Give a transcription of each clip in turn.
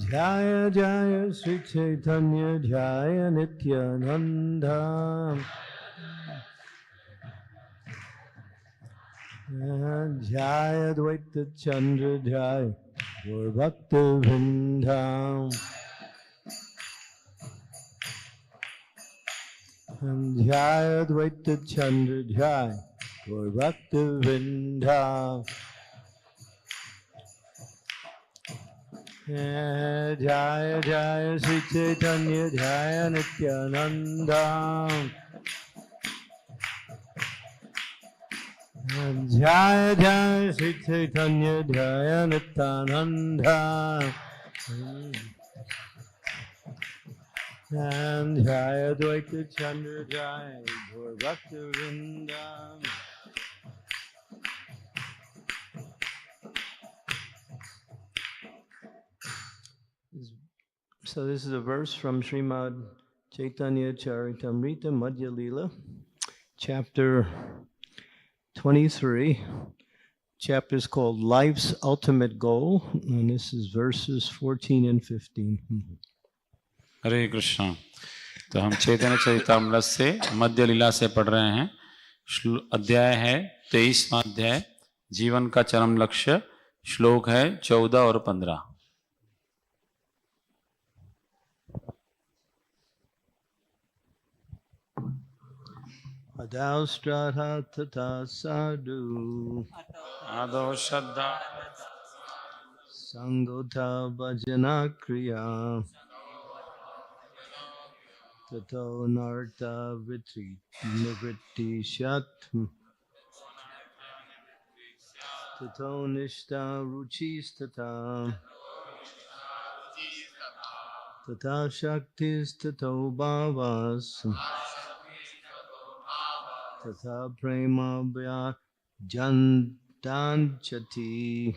Jaya Jaya Sri Chaitanya Jaya Nityananda. Jaya Dvaita Chandra Jaya Gaur Bhakta Vrindam. Jaya Dvaita Chandra Jaya Gaur Bhakta Vrindam. Jaya Jaya Sri Chaitanya Jaya Nityananda. Jaya Jaya Sri Chaitanya Jaya Nityananda. Jaya Dvaita Chandra Jaya Gaur Bhakta Vrindam. So this is a verse from Srimad Chaitanya Charitamrita Madhya Lila, chapter 23. Chapter is called Life's Ultimate Goal, and this is verses 14 and 15. हरे कृष्णा। तो हम चैतन्य चरितामृत से मध्य लीला से पढ़ रहे हैं। अध्याय है 23वां अध्याय, जीवन का चरम लक्ष्य। श्लोक है 14 और 15। Adau Stradha Tata Sadhu आदो श्रद्धा Sangota Bhajana Kriya Tato Narta Nivritti Shat Tato Nishta Ruchis Tata Tata Shaktis Tato Bhavas Tata Prema Bhya Jantanchati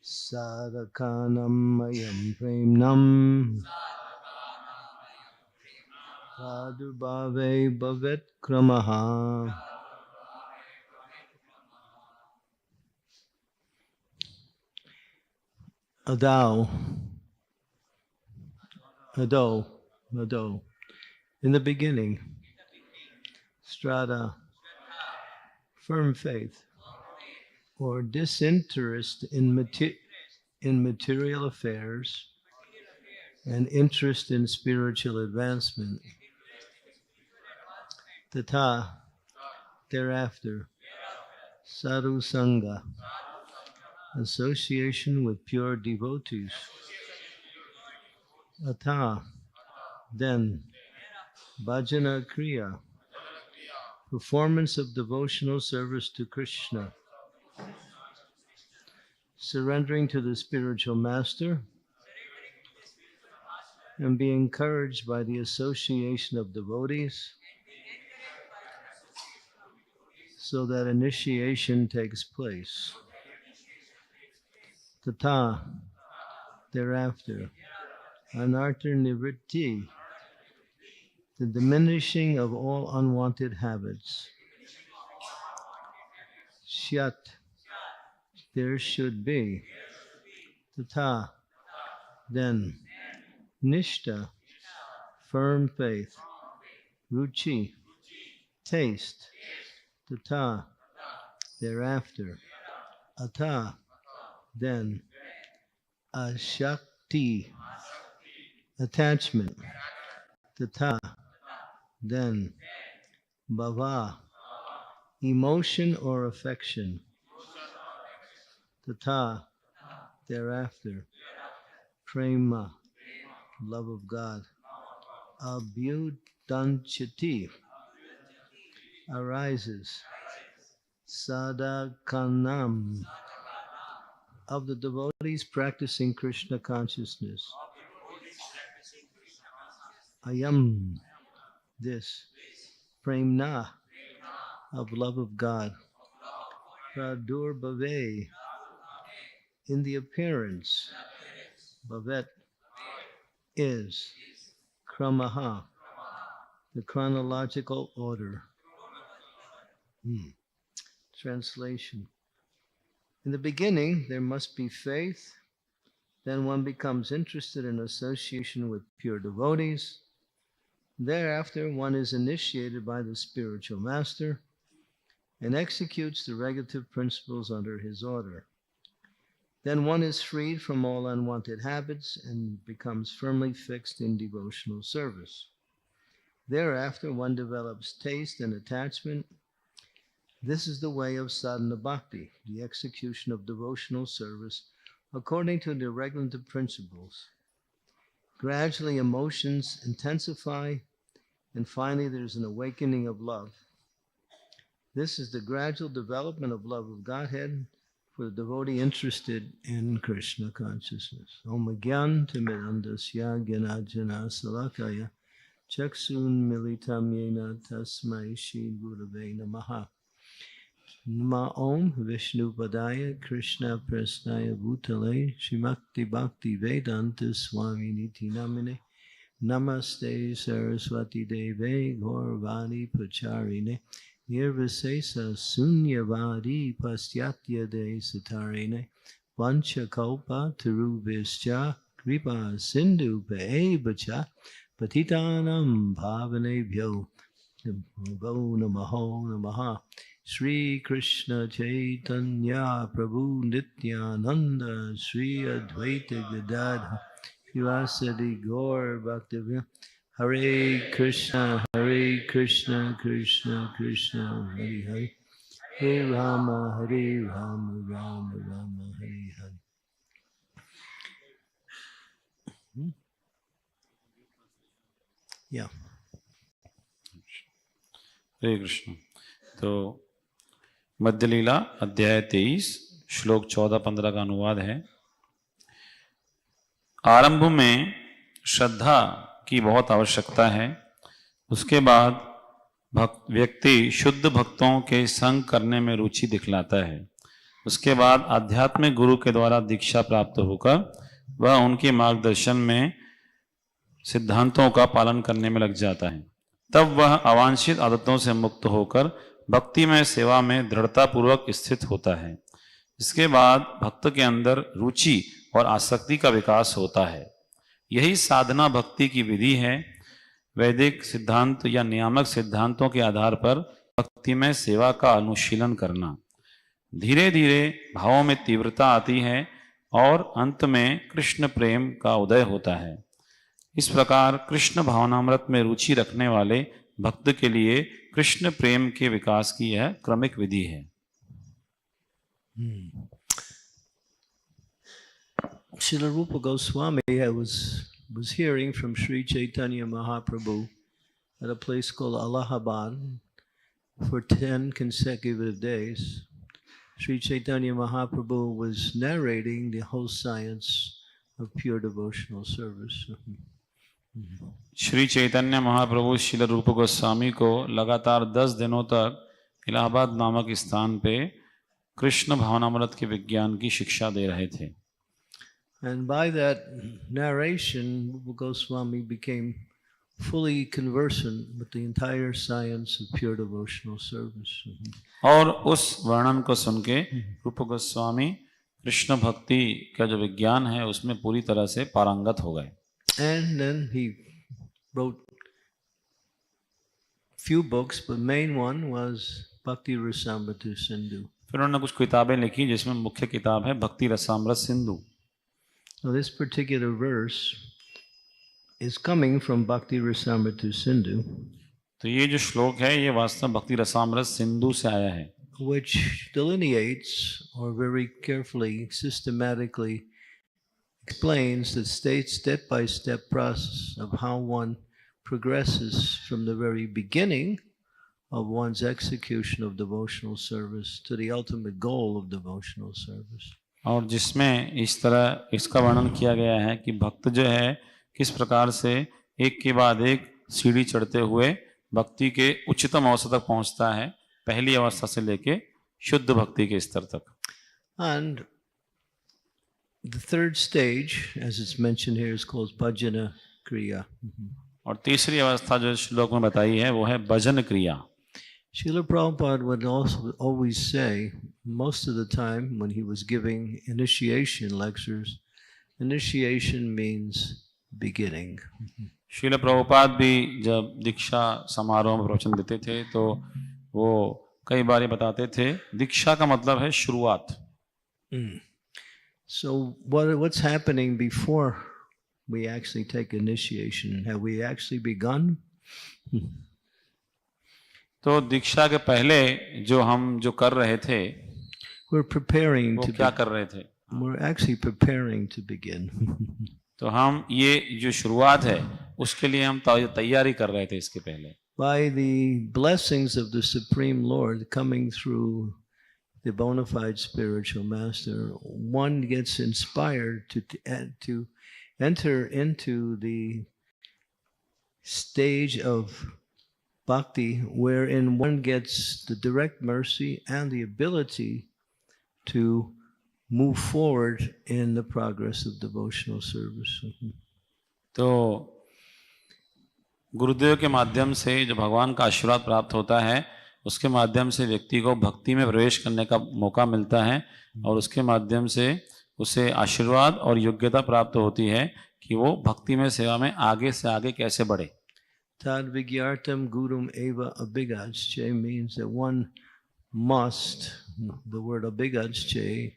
Sadakanam Mayam Premnam Pradubhave Bhavet Kramaha. Ado. In the beginning, strata, firm faith, or disinterest in material affairs and interest in spiritual advancement. Tata, thereafter, sadhu sangha, association with pure devotees. Atha, then, bhajana kriya, performance of devotional service to Krishna, surrendering to the spiritual master, and be encouraged by the association of devotees so that initiation takes place. Tata, thereafter, anartha nivritti, the diminishing of all unwanted habits. Shyat, there should be. Tata, then. Nishta, firm faith. Ruchi, taste. Tata, thereafter. Ata, then. Ashakti, attachment. Tata, then. Bhava, emotion or affection. Tata, thereafter. Prema, love of God. Abhyudanchati, arises. Sadakanam, of the devotees practicing Krishna consciousness. Ayam, this. Premna, of love of God. Pradurbhave, in the appearance. Bhavet, is. Kramaha, the chronological order. Translation. In the beginning, there must be faith, Then one becomes interested in association with pure devotees. Thereafter, one is initiated by the spiritual master and executes the regulative principles under his order. Then one is freed from all unwanted habits and becomes firmly fixed in devotional service. Thereafter, one develops taste and attachment. This is the way of sadhana bhakti, the execution of devotional service according to the regulative principles. Gradually, emotions intensify, and finally, there's an awakening of love. This is the gradual development of love of Godhead for the devotee interested in Krishna consciousness. Om Gyan Timidandasya Gyanajana Salakaya Chaksun Militam Yena Tasmai Shri Gurave Namaha. Nama Om Vishnu Padaya Krishna Prasnaya Bhutale Shrimakti Bhakti Vedanta Swami Niti Namine Namaste Saraswati Deve Gaurvani Pacharine Nirvisesa Sunyavadi Pastyatya De Satarine Vanchakalpa Tarubhischa Kripa Sindhu Peebacha Patitanam Bhavanebhyo Namo Namaho Namaha. Shri Krishna Chaitanya Prabhu Nityananda Shri Advaita Gadadha Shivasadi Gaur Bhaktivinoda Hare Krishna Krishna Krishna Hare Hare Hare Rama Rama Rama Hare Hare. Yeah. हरे कृष्ण। तो मध्य लीला अध्याय 23 श्लोक 14-15 का अनुवाद है। आरंभ में श्रद्धा की बहुत आवश्यकता है। उसके बाद व्यक्ति शुद्ध भक्तों के संग करने में रुचि दिखलाता है। उसके बाद आध्यात्मिक गुरु के द्वारा दीक्षा प्राप्त होकर वह उनके मार्गदर्शन में सिद्धांतों का पालन करने में लग जाता है। तब वह अवांछित आदतों से मुक्त होकर भक्ति में सेवा में दृढ़ता पूर्वक स्थित होता है। इसके बाद भक्त के अंदर रुचि और आसक्ति का विकास होता है। यही साधना भक्ति की विधि है। वैदिक सिद्धांत या नियामक सिद्धांतों के आधार पर भक्ति में सेवा का अनुशीलन करना। धीरे धीरे भावों में तीव्रता आती है और अंत में कृष्ण प्रेम का उदय होता है। इस प्रकार कृष्ण भावनामृत में रुचि रखने वाले भक्त के लिए कृष्ण प्रेम के विकास की यह क्रमिक विधि है। Srila Rupa Goswami was hearing from Sri Chaitanya Mahaprabhu at a place called Allahabad for 10 consecutive days. Sri Chaitanya Mahaprabhu was narrating the whole science of pure devotional service. Shri Chaitanya Mahaprabhu Srila रूप गोस्वामी को लगातार 10 दिनों तक इलाहाबाद नामक स्थान पे कृष्ण भावनामृत के विज्ञान की शिक्षा दे रहे थे। And by that narration, Rupa Goswami became fully conversant with the entire science of pure devotional service. और उस वर्णन को सुन के रूप गोस्वामी कृष्ण भक्ति का जो विज्ञान है उसमें पूरी तरह से पारंगत हो गए। And then he wrote few books, but main one was Bhakti Rasamrita Sindhu. फिर उन्होंने कुछ किताबें लिखी जिसमें मुख्य किताब है भक्ति Rasamrita Sindhu. Now this particular verse is coming from Bhakti Rasamrita Sindhu, तो ये जो श्लोक है ये वास्तव भक्ति रसामृत सिंधु से आया है, which delineates or very carefully, systematically explains the step-by-step process of how one progresses from the very beginning of one's execution of devotional service to the ultimate goal of devotional service. और जिसमें इस तरह इसका वर्णन किया गया है कि भक्त जो है किस प्रकार से एक के बाद एक सीढ़ी चढ़ते हुए भक्ति के उच्चतम अवस्था तक पहुंचता है, पहली अवस्था से लेके शुद्ध भक्ति के स्तर तक। And the third stage, as it's mentioned here, is called Bhajana Kriya. और तीसरी अवस्था जो श्लोक में बताई है वो है भजन क्रिया। Srila Prabhupada would also always say, most of the time when he was giving initiation lectures, Initiation means beginning. Srila Prabhupada भी जब दीक्षा समारोह में प्रवचन देते थे तो वो कई बार ये बताते थे दीक्षा का मतलब है शुरुआत. So what's happening before we actually take initiation? Have we actually begun? तो दीक्षा के पहले जो हम जो कर रहे थे We're preparing वो to क्या कर रहे थे? we're actually preparing to begin. तो हम ये जो शुरुआत है उसके लिए हम तैयारी कर रहे थे इसके पहले. By the blessings of the Supreme Lord coming through the bona fide spiritual master, one gets inspired to enter into the stage of bhakti wherein one gets the direct mercy and the ability to move forward in the progress of devotional service. तो गुरुदेव के माध्यम से जो भगवान का आशीर्वाद प्राप्त होता है उसके माध्यम से व्यक्ति को भक्ति में प्रवेश करने का मौका मिलता है और उसके माध्यम से उसे आशीर्वाद और योग्यता प्राप्त होती है कि वो भक्ति में सेवा में आगे से आगे कैसे बढ़े. Tad vigyartam gurum eva abhigadsche means that one must, the word abhigadsche,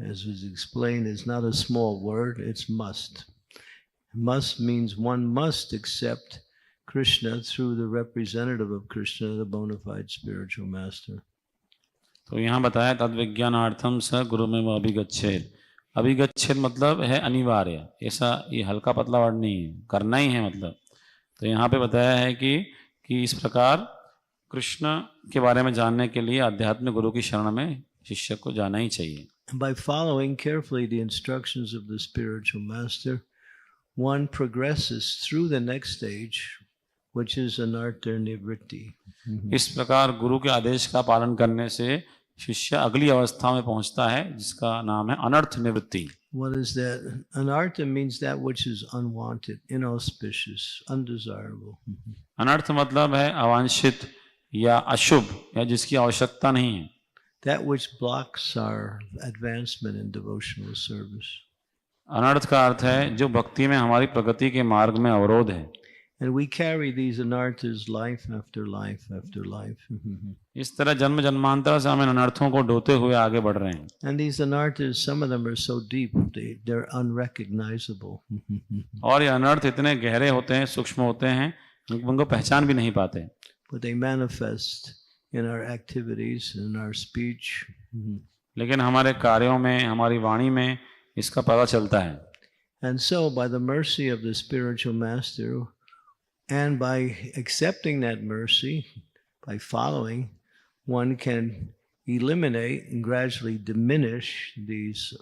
as was explained, is not a small word, it's must. Must means one must accept Krishna through the representative of Krishna, the bona fide spiritual master. तो यहाँ बताया तद विज्ञानार्थम स गुरु में अभिगच्छेद. अभिगच्छेद मतलब है अनिवार्य, ऐसा ये हल्का पतला वर्ड नहीं है, करना ही है मतलब. तो यहाँ पे बताया है कि इस प्रकार कृष्ण के बारे में जानने के लिए आध्यात्मिक गुरु की शरण में शिष्य को जाना ही चाहिए. By following carefully the instructions of the spiritual master, one progresses through the next stage, which is anartha nivritti. इस प्रकार गुरु के आदेश का पालन करने से शिष्य अगली अवस्था में पहुंचता है जिसका नाम है अनर्थ निवृत्ति. What is that? Anartha means that which is unwanted, inauspicious, undesirable. अनर्थ मतलब है अवांछित या अशुभ या जिसकी आवश्यकता नहीं है. That which blocks our advancement in devotional service. अनर्थ का अर्थ है जो भक्ति में हमारी प्रगति के मार्ग में अवरोध है. And we carry these anarthas life after life after life. इस तरह जन्म जन्मांतर से हम इन अनर्थों को ढोते हुए आगे बढ़ रहे हैं. And these anarthas, some of them are so deep, they're unrecognizable. और ये अनर्थ इतने गहरे होते हैं, सूक्ष्म होते हैं, उनको पहचान भी नहीं पाते. But they manifest in our activities, in our speech. लेकिन हमारे कार्यों में, हमारी वाणी में इसका पता चलता है. And so by the mercy of the spiritual master, and by accepting that mercy, by following, one can eliminate and gradually diminish these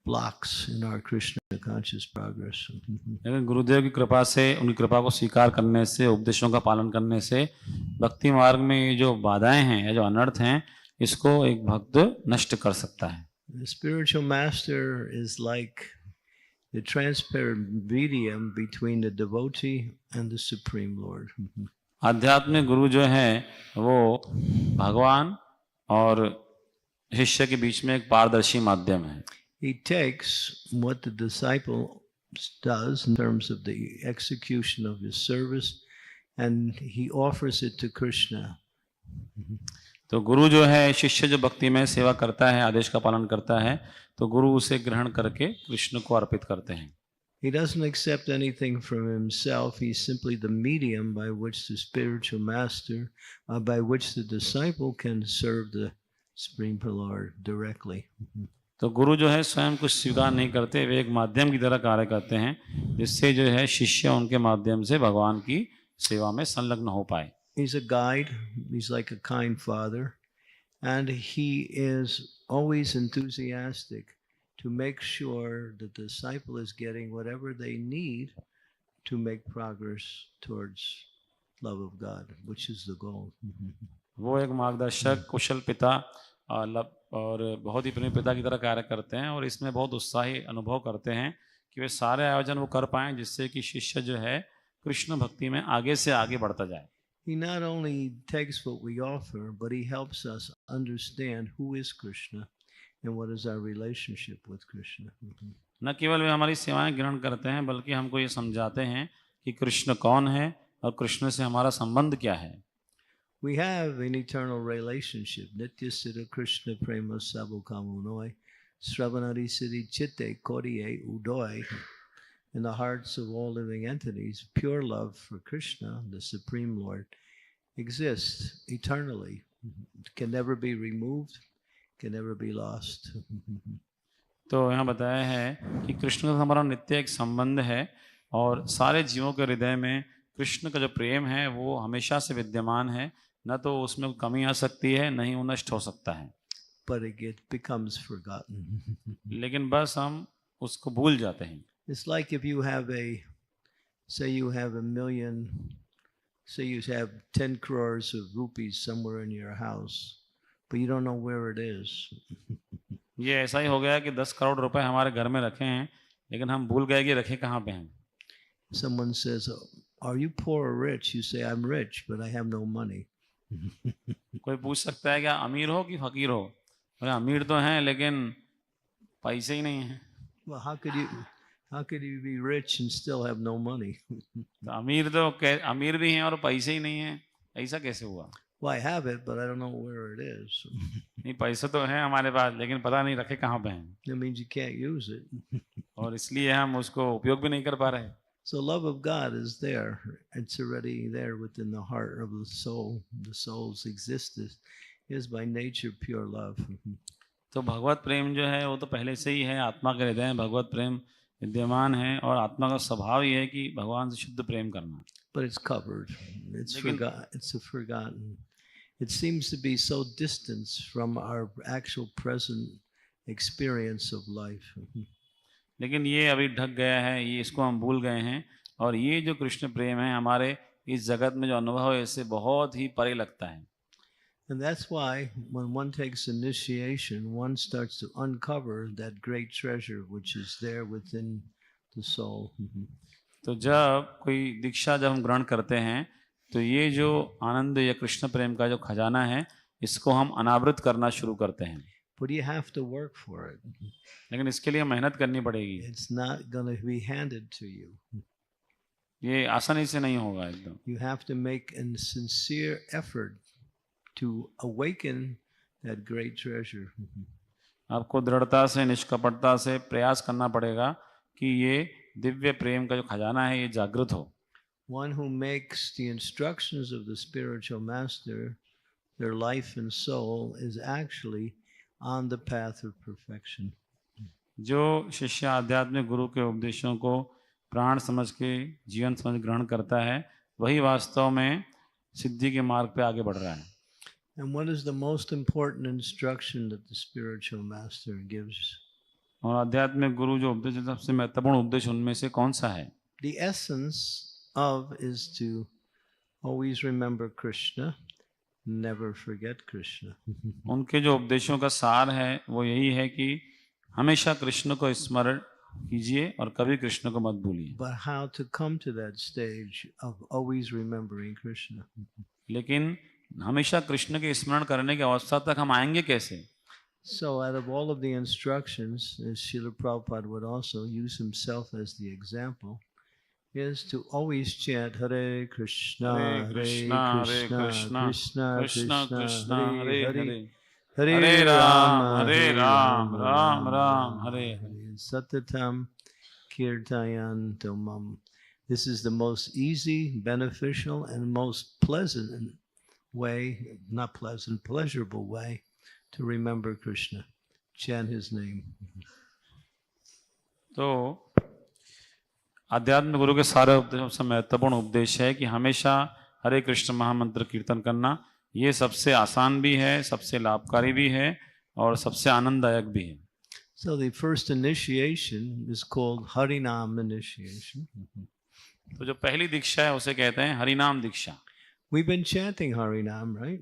blocks in our Krishna conscious progress. लेकिन गुरुदेव की कृपा से, उनकी कृपा को स्वीकार करने से, उपदेशों का पालन करने से भक्ति मार्ग में ये जो बाधाएं हैं या जो अनर्थ हैं इसको एक भक्त नष्ट कर सकता है. The spiritual master is like the transparent medium between the devotee and the Supreme Lord. आध्यात्मिक गुरु जो है वो भगवान और शिष्य के बीच में एक पारदर्शी माध्यम है. He takes what the disciple does in terms of the execution of his service and he offers it to Krishna. तो गुरु जो है शिष्य जो भक्ति में सेवा करता है, आदेश का पालन करता है, तो गुरु उसे ग्रहण करके कृष्ण को अर्पित करते हैं. He doesn't accept anything from himself. He's simply the medium by which the spiritual master, by which the disciple can serve the Supreme Lord directly. तो गुरु जो है स्वयं कुछ स्वीकार नहीं करते, वे एक माध्यम की तरह कार्य करते हैं जिससे जो है शिष्य उनके माध्यम से भगवान की सेवा में संलग्न हो पाए. He's a guide. He's like a kind father. And he is always enthusiastic to make sure the disciple is getting whatever they need to make progress towards love of God, which is the goal. वो एक मार्गदर्शक, कुशल पिता और बहुत ही प्रेमी पिता की तरह कार्य करते हैं और इसमें बहुत उत्साही अनुभव करते हैं कि वे सारे आयोजन वो कर पाएं जिससे कि शिष्य जो है कृष्ण भक्ति में आगे से आगे बढ़ता जाए. He not only takes what we offer, but he helps us understand who is Krishna and what is our relationship with Krishna. न केवल वे हमारी सेवाएं ग्रहण करते हैं बल्कि हमको ये समझाते हैं कि कृष्ण कौन है और कृष्ण से हमारा संबंध क्या है। We have an eternal relationship. Nitya Siddha Krishna Prema Sabhukamunoi Sravanari Siddhi Chitte Kodiye Udoy. In the hearts of all living entities, pure love for Krishna, the Supreme Lord, exists eternally. It can never be removed, can never be lost. तो यहाँ बताया है कि कृष्ण का हमारा नित्य एक संबंध है और सारे जीवों के हृदय में कृष्ण का जो प्रेम है वो हमेशा से विद्यमान है, न तो उसमें कोई कमी आ सकती है न ही वो नष्ट हो सकता है। But it becomes forgotten. लेकिन बस हम उसको भूल जाते हैं। It's like if you have say you have 10 crores of rupees somewhere in your house, but you don't know where it is. ये ऐसा ही हो गया कि 10 करोड़ रुपए हमारे घर में रखे हैं लेकिन हम भूल गए कि रखे कहाँ पे हैं। Someone says, "Are you poor or rich?" You say, "I'm rich, but I have no money." कोई पूछ सकता है क्या अमीर हो कि फकीर हो? अरे अमीर तो हैं लेकिन पैसे ही नहीं हैं। Well, how could you be rich and still have no money? तो अमीर भी हैं और पैसे ही नहीं हैं, ऐसा कैसे हुआ? Well, I have it, but I don't know where it is. नहीं, पैसे तो हैं हमारे पास लेकिन पता नहीं रखे कहाँ पे हैं That means you can't use it. और इसलिए हम उसको उपयोग भी नहीं कर पा रहे। So love of God is there. It's already there within the heart of the soul. The soul's existence is by nature pure love. तो भगवत प्रेम जो है वो तो पहले से ही है, आत्मा के हृदय में भगवत प्रेम विद्यमान है और आत्मा का स्वभाव ही है कि भगवान से शुद्ध प्रेम करना। But it's covered. It's forgotten. It's forgotten. It seems to be so distant from our actual present experience of life. लेकिन ये अभी ढक गया है, ये इसको हम भूल गए हैं और ये जो कृष्ण प्रेम है हमारे इस जगत में जो अनुभव है इससे बहुत ही परे लगता है। And that's why when one takes initiation, one starts to uncover that great treasure which is there within the soul. तो जब कोई दीक्षा जब हम ग्रहण करते हैं तो ये जो आनंद या कृष्ण प्रेम का जो खजाना है इसको हम अनावृत करना शुरू करते हैं। But you have to work for it. लेकिन इसके लिए मेहनत करनी पड़ेगी। It's not going to be handed to you. ये आसानी से नहीं होगा एकदम। You have to make a sincere effort to awaken that great treasure. आपको दृढ़ता से निष्कपटता से प्रयास करना पड़ेगा कि ये दिव्य प्रेम का जो खजाना है ये जागृत हो। One who makes the instructions of the spiritual master their life and soul is actually on the path of perfection. जो शिष्य आध्यात्मिक गुरु के उपदेशों को प्राण समझ के जीवन समझ ग्रहण करता है वही वास्तव में सिद्धि के मार्ग पे आगे बढ़ रहा है। And what is the most important instruction that the spiritual master gives? और आध्यात्मिक गुरु जो उपदेश सबसे महत्वपूर्ण उपदेश उनमें से कौन सा है? The essence of is to always remember Krishna, never forget Krishna. उनके जो उपदेशों का सार है वो यही है कि हमेशा कृष्ण को स्मरण कीजिए और कभी कृष्ण को मत भूलिए। But how to come to that stage of always remembering Krishna? लेकिन हमेशा कृष्ण के स्मरण करने की अवस्था तक हम आएंगे कैसे? So out of all of the instructions, as Srila Prabhupada would also use himself as the example, is to always chant Hare Krishna, Hare Krishna, Hare Krishna, Krishna Krishna Krishna, Krishna, Hare Hare Hare, Hare, Hare Rama, Hare Ram, Ram Ram, Hare Hare. Satatam Kirtayantamam. This is the most easy, beneficial, and most pleasant way, not pleasant, pleasurable way to remember Krishna. Chant his name. तो आध्यात्म गुरु के सारे उपदेशों से महत्वपूर्ण उपदेश है कि हमेशा हरे कृष्ण महामंत्र कीर्तन करना ये सबसे आसान भी है, सबसे लाभकारी भी है और सबसे आनंददायक भी है। So the first initiation is called Harinam initiation. तो जो पहली दीक्षा है उसे कहते हैं हरिनाम दीक्षा। We've been chanting Harinam, right?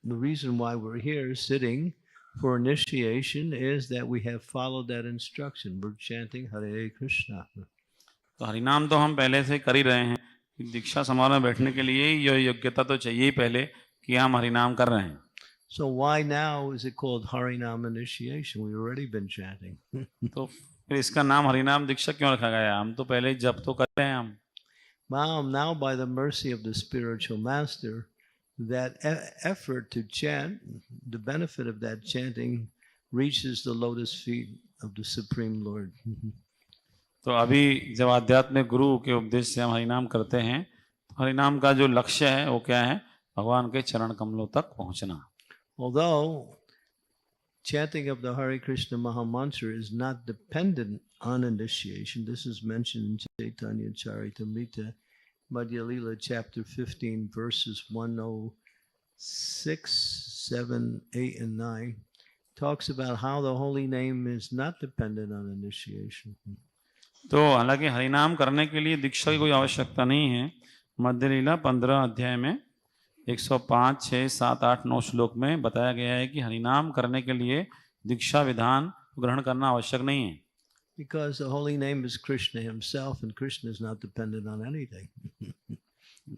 The reason why we're here sitting for initiation is that we have followed that instruction. We're chanting Hare Krishna. तो हरिनाम तो हम पहले से कर ही रहे हैं, दीक्षा समारोह में बैठने के लिए ये योग्यता तो चाहिए ही पहले कि हम हरिनाम कर रहे हैं। So why now is it called Harinam initiation? We've already been chanting. तो फिर इसका नाम हरिनाम दीक्षा क्यों रखा गया? हम तो पहले ही जप तो कर रहे हैं हम। Now by the mercy of the spiritual master, that effort to chant, the benefit of that chanting reaches the lotus feet of the Supreme Lord. तो अभी जब आध्यात्मिक गुरु के उपदेश से हम हरिनाम करते हैं, तो हरिनाम का जो लक्ष्य है वो क्या है? भगवान के चरण कमलों तक पहुंचना। Although chanting of the Hare Krishna Maha Mantra is not dependent on initiation, this is mentioned in Chaitanya Charitamrita, Madhya Lila, chapter 15, verses 106, 7, 8, and 9, talks about how the holy name is not dependent on initiation. तो हालांकि हरिनाम करने के लिए दीक्षा की कोई आवश्यकता नहीं है। मध्य लीला 15 अध्याय में 105, 6, 7, 8, 9 श्लोक में बताया गया है कि हरिनाम करने के लिए दीक्षा विधान ग्रहण करना आवश्यक नहीं है। Because the holy name is Krishna himself and Krishna is not dependent on anything.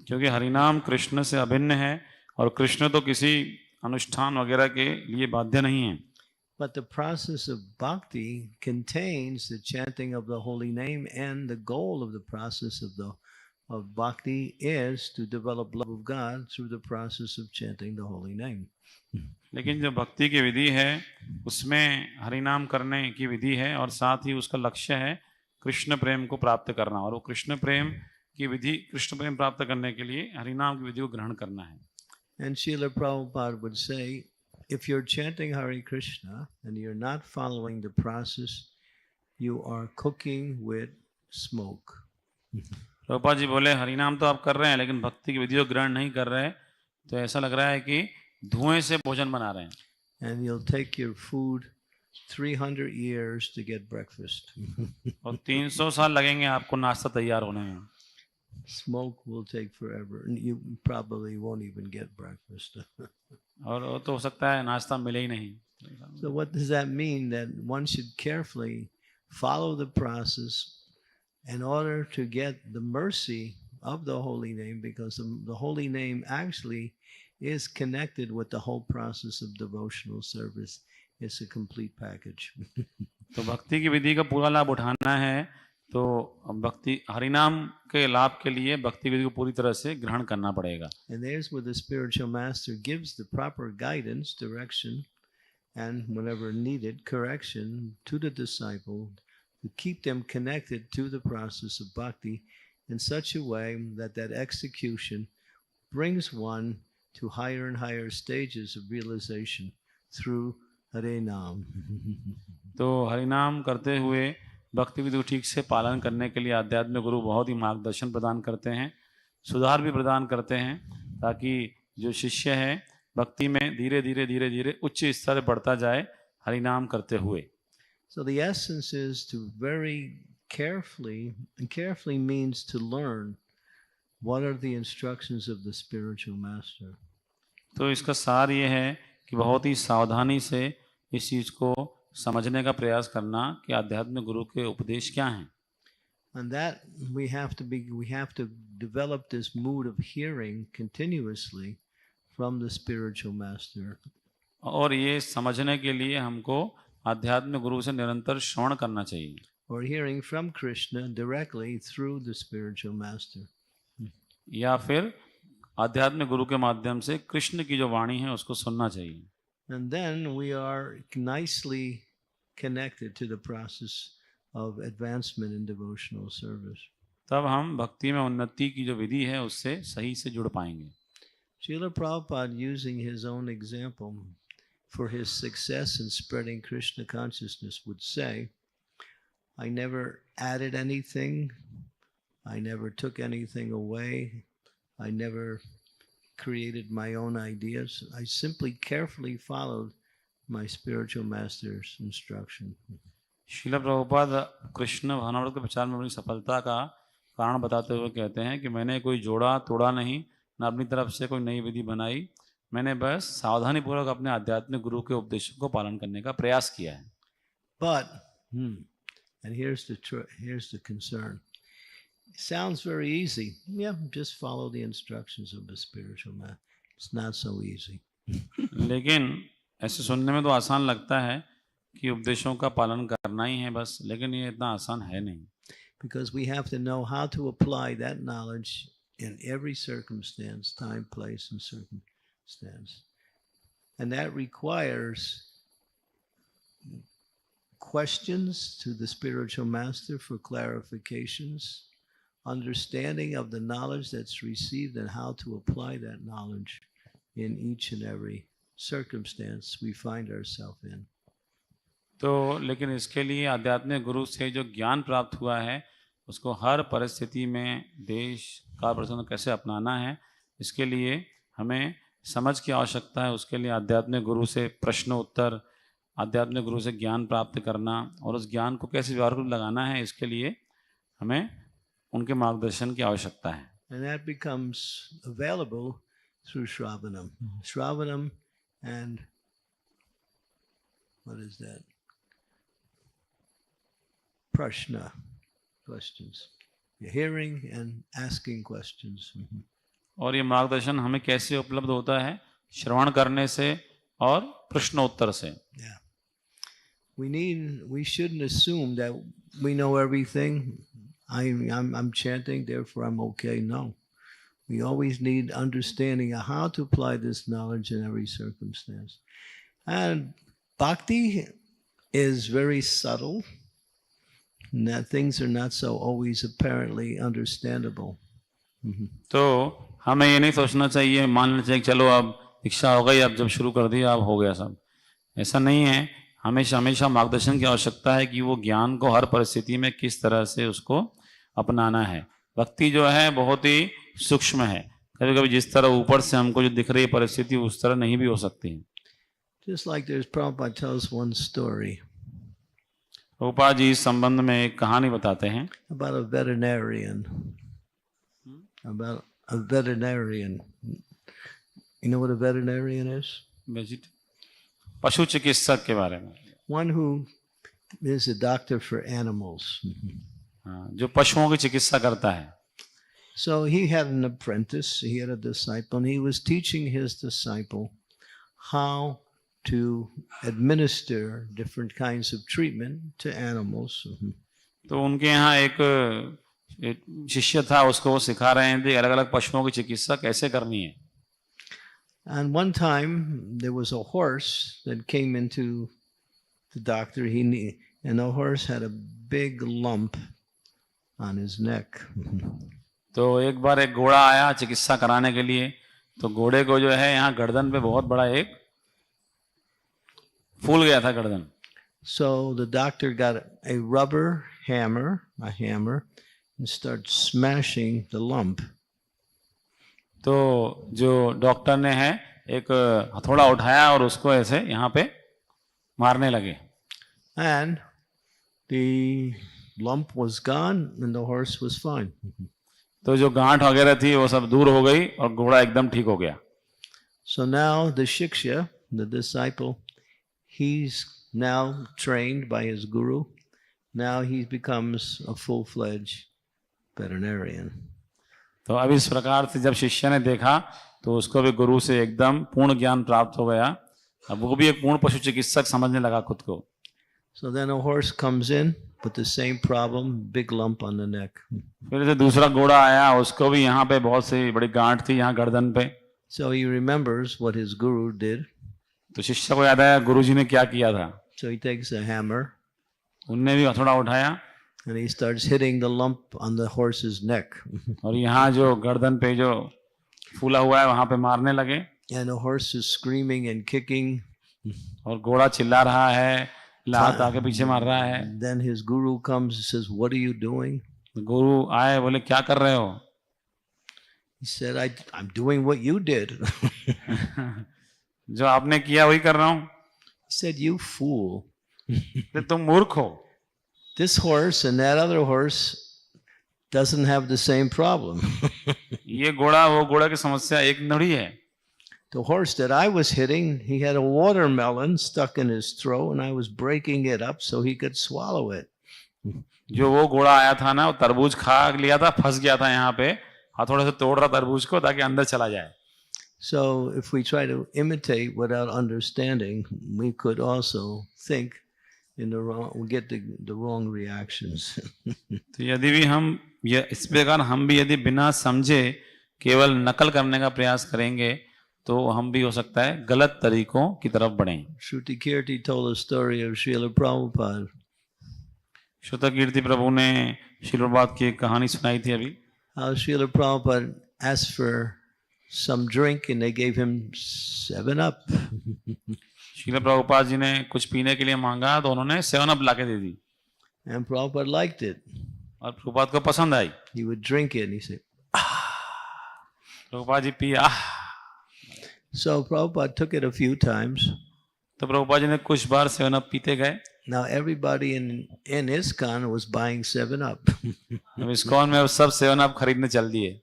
क्योंकि हरिनाम कृष्ण से अभिन्न है और कृष्ण तो किसी अनुष्ठान वगैरह के लिए बाध्य नहीं है। But the process of bhakti contains the chanting of the holy name, and the goal of the process of bhakti is to develop love of God through the process of chanting the holy name. लेकिन जो भक्ति की विधि है उसमें हरिनाम करने की विधि है और साथ ही उसका लक्ष्य है कृष्ण प्रेम को प्राप्त करना, और वो कृष्ण प्रेम की विधि, कृष्ण प्रेम प्राप्त करने के लिए हरिनाम की विधि को ग्रहण करना है। And Srila Prabhupada would say, if you're chanting Hare Krishna and you're not following the process, you are cooking with smoke. Prabhupada ji बोले हरिनाम तो आप कर रहे हैं लेकिन भक्ति की विधि को ग्रहण नहीं कर रहे, तो ऐसा लग रहा है कि धुएं से भोजन बना रहे हैं। And you'll take your food 300 years to get breakfast. और 300 साल लगेंगे आपको नाश्ता तैयार होने में। Smoke will take forever, and you probably won't even get breakfast. और वो तो हो सकता है नाश्ता मिले ही नहीं। So what does that mean? That one should carefully follow the process in order to get the mercy of the holy name, because the holy name actually is connected with the whole process of devotional service. It's a complete package. तो भक्ति की विधि का पूरा लाभ उठाना है तो भक्ति हरिनाम के लाभ के लिए भक्ति विधि को पूरी तरह से ग्रहण करना पड़ेगा। And there's where the spiritual master gives the proper guidance, direction, and whenever needed, correction to the disciple to keep them connected to the process of bhakti in such a way that that execution brings one to higher and higher stages of realization through Hare Nam. तो हरिनाम करते हुए भक्ति विधि को ठीक से पालन करने के लिए आध्यात्मिक गुरु बहुत ही मार्गदर्शन प्रदान करते हैं, सुधार भी प्रदान करते हैं, ताकि जो शिष्य है भक्ति में धीरे धीरे धीरे धीरे उच्च स्तर पर बढ़ता जाए हरिनाम करते हुए। So the essence is to very carefully, and carefully means to learn what are the instructions of the spiritual master. तो इसका सार ये है कि बहुत ही सावधानी से इस चीज को समझने का प्रयास करना कि आध्यात्मिक गुरु के उपदेश क्या हैं। And that we have to develop this mood of hearing continuously from the spiritual master. और ये समझने के लिए हमको आध्यात्मिक गुरु से निरंतर श्रवण करना चाहिए। Or hearing from Krishna directly through the spiritual master. या फिर आध्यात्मिक गुरु के माध्यम से कृष्ण की जो वाणी है उसको सुनना चाहिए। And then we are nicely connected to the process of advancement in devotional service. तब हम भक्ति में उन्नति की जो विधि है उससे सही से जुड़ पाएंगे। Srila Prabhupada, using his own example for his success in spreading Krishna consciousness, would say, I never added anything, I never took anything away, I never created my own ideas. I simply carefully followed my spiritual master's instruction. Srila Prabhupada Krishna भावनामृत के प्रचार में अपनी सफलता का कारण बताते हुए कहते हैं कि मैंने कोई जोड़ा तोड़ा नहीं, न अपनी तरफ से कोई नई विधि बनाई, मैंने बस सावधानी पूर्वक अपने आध्यात्मिक गुरु के उपदेशों को पालन करने का प्रयास किया है। But, and here's the concern. It sounds very easy. Yeah, just follow the instructions of the spiritual man. It's not so easy. लेकिन ऐसे सुनने में तो आसान लगता है, कि उपदेशों का पालन करना ही है बस, लेकिन ये इतना आसान है नहीं, because we have to know how to apply that knowledge in every circumstance, time, place, and circumstance. And that requires questions to the spiritual master for clarifications, understanding of the knowledge that's received and how to apply that knowledge in each and every circumstance we find ourselves in. तो लेकिन इसके लिए आध्यात्मिक गुरु से जो ज्ञान प्राप्त हुआ है उसको हर परिस्थिति में देश काल प्रसंग कैसे अपनाना है, इसके लिए हमें समझ की आवश्यकता है। उसके लिए आध्यात्मिक गुरु से प्रश्न उत्तर, आध्यात्मिक गुरु से ज्ञान प्राप्त करना और उस ज्ञान को कैसे व्यवहार में लगाना है, इसके लिए हमें उनके मार्गदर्शन की आवश्यकता है। And that becomes available through Shravanam. Shravanam and what is that? Prashna, questions. Hearing and asking questions. और ये मार्गदर्शन हमें कैसे उपलब्ध होता है? श्रवण करने से और प्रश्न उत्तर से। Yeah. We shouldn't assume that we know everything. I'm chanting, therefore I'm okay. No. We always need understanding of how to apply this knowledge in every circumstance. And bhakti is very subtle, and that things are not so always apparently understandable. तो हमें ये नहीं सोचना चाहिए, मान लेना चाहिए चलो अब दीक्षा हो गई, अब जब शुरू कर दिया अब हो गया सब। ऐसा नहीं है, हमेशा हमेशा मार्गदर्शन की आवश्यकता है कि वो ज्ञान को हर परिस्थिति में किस तरह से उसको अपनाना है। भक्ति जो है बहुत ही सूक्ष्म है, कभी कभी जिस तरह ऊपर से हमको जो दिख रही परिस्थिति उस तरह नहीं भी हो सकती है। Just like there's Prabhupada tells one story. Prabhupada ji इस संबंध में एक कहानी बताते हैं about a veterinarian. About a veterinarian. You know what a veterinarian is? पशु चिकित्सक के बारे में। One who is a doctor for animals. जो पशुओं की चिकित्सा करता है। So he had an apprentice, he had a disciple, and he was teaching his disciple how to administer different kinds of treatment to animals. तो उनके यहाँ एक शिष्य था, उसको वो सिखा रहे थे अलग अलग पशुओं की चिकित्सा कैसे करनी है। And one time there was a horse that came into the doctor, and the horse had a big lump on his neck. तो एक बार एक घोड़ा आया चिकित्सा कराने के लिए, तो घोड़े को जो है यहाँ गर्दन पे बहुत बड़ा एक फूल गया था गर्दन। So the doctor got a rubber hammer, and started smashing the lump. तो जो डॉक्टर ने है एक हथौड़ा उठाया और उसको ऐसे यहाँ पे मारने लगे। And the lump was gone and the horse was fine. तो जो गांठ वगैरह थी वो सब दूर हो गई और घोड़ा एकदम ठीक हो गया। So now the shiksha, the disciple, he's now trained by his guru. Now he becomes a full-fledged veterinarian. तो अब इस प्रकार से जब शिष्य ने देखा तो उसको भी गुरु से एकदम पूर्ण ज्ञान प्राप्त हो गया, अब वो भी एक पूर्ण पशु चिकित्सक समझने लगा खुद को। So then a horse comes in with the same problem, big lump on the neck. फिर से दूसरा घोड़ा आया, उसको भी यहाँ पे बहुत सी बड़ी गांठ थी यहाँ गर्दन पे। So he remembers what his guru did. तो शिष्य को याद आया गुरुजी ने क्या किया था। So he takes a hammer. उनने भी हथौड़ा उठाया and he starts hitting the lump on the horse's neck. और यहाँ जो गर्दन पे जो फूला हुआ है वहां पे मारने लगे। And the horse is screaming and kicking. और घोड़ा चिल्ला रहा है, लात आगे पीछे मार रहा है। Then his guru comes and says, "What are you doing?" गुरु आए, बोले क्या कर रहे हो? He said, I'm doing what you did. जो आपने किया वही कर रहा हूँ। He said, "You fool. तुम मूर्ख हो। This horse and that other horse doesn't have the same problem." ये घोड़ा वो घोड़ा की समस्या एक थोड़ी है। The horse that I was hitting, he had a watermelon stuck in his throat and I was breaking it up so he could swallow it. जो वो घोड़ा आया था ना, वो तरबूज खा लिया था, फंस गया था यहाँ पे, हथौड़े से तोड़ रहा तरबूज को ताकि अंदर चला जाए। So if we try to imitate without understanding, we could also think in the wrong, we get the wrong reactions. तो यदि भी हम इस प्रकार हम भी यदि बिना समझे केवल नकल करने का प्रयास करेंगे तो हम भी हो सकता है गलत तरीकों की तरफ बढ़ें। Shruti Kirti told a story of Srila Prabhupada. श्रुत कीर्ति प्रभु ने श्रील प्रभुपाद की एक कहानी सुनाई थी अभी। How Srila Prabhupada asked for some drink and they gave him 7-Up. Srila Prabhupada ji ने कुछ पीने के लिए मांगा तो उन्होंने 7-Up लाके दे दी And Prabhupada liked it. और प्रभुपाद को पसंद आई। He would drink it and he said, Prabhupada ji पिया। so Prabhupada took it a few times. तो प्रभुपाद जी ने कुछ बार 7-Up पीते गए। Now everybody in ISKCON was buying 7-Up. अब इस्कॉन में सब 7-Up खरीदने चल दिए।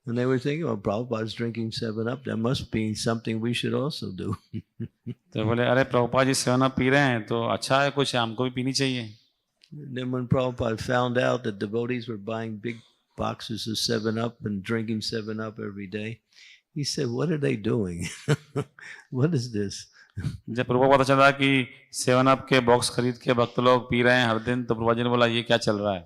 And they were thinking, well, Prabhupada's drinking 7-Up. That must be something we should also do. तो बोले अरे प्रभुपाद जी 7-Up पी रहे हैं तो अच्छा है, कुछ हमको भी पीनी चाहिए। Then when Prabhupada found out that devotees were buying big boxes of 7-Up and drinking 7-Up every day, he said, what are they doing? What is this? जब प्रभु को पता चला कि 7-Up के बॉक्स खरीद के भक्त लोग पी रहे हैं हर दिन तो प्रभुपाद जी ने बोला ये क्या चल रहा है।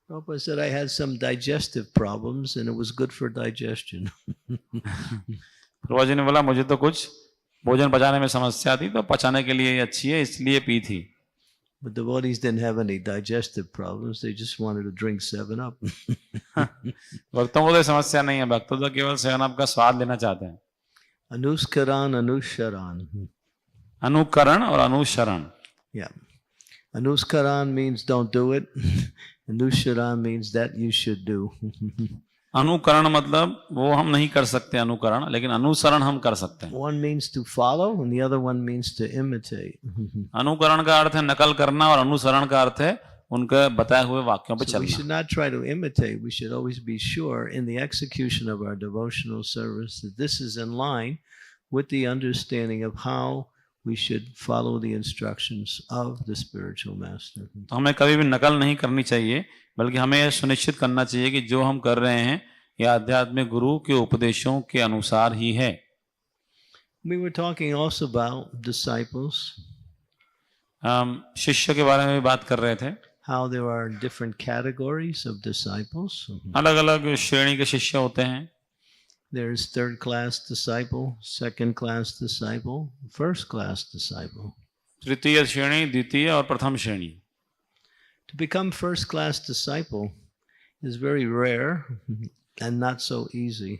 Prabhupada said, I had some digestive problems and it was good for digestion. Prabhupada ji ने बोला मुझे तो कुछ भोजन पचाने में समस्या थी तो पचाने के लिए अच्छी है इसलिए पी थी। But the devotees didn't have any digestive problems. They just wanted to drink 7-Up. भक्तों को तो समस्या नहीं है, भक्तों तो केवल 7-Up का स्वाद लेना चाहते हैं। Anuskaran, Anusharan. अनुकरण और अनुसरण। Yeah. Anuskaran means don't do it. Anusharan means that you should do. अनुकरण मतलब वो हम नहीं कर सकते अनुकरण, लेकिन अनुसरण हम कर सकते हैं। One means to follow and the other one means to imitate. अनुकरण का अर्थ है नकल करना और अनुसरण का अर्थ है उनके बताए हुए वाक्यों पर So we चलना। should not try to imitate. We should always be sure in the execution of our devotional service that this is in line with the understanding of how we should follow the instructions of the spiritual master. तो हमें कभी भी नकल नहीं करनी चाहिए, बल्कि हमें यह सुनिश्चित करना चाहिए कि जो हम कर रहे हैं यह आध्यात्मिक गुरु के उपदेशों के अनुसार ही है। We were talking also about disciples. हम शिष्य के बारे में भी बात कर रहे थे। How there are different categories of disciples. अलग अलग श्रेणी के शिष्य होते हैं। There is third class disciple, second class disciple, first class disciple. तृतीय श्रेणी, द्वितीय और प्रथम श्रेणी। To become first class disciple is very rare and not so easy.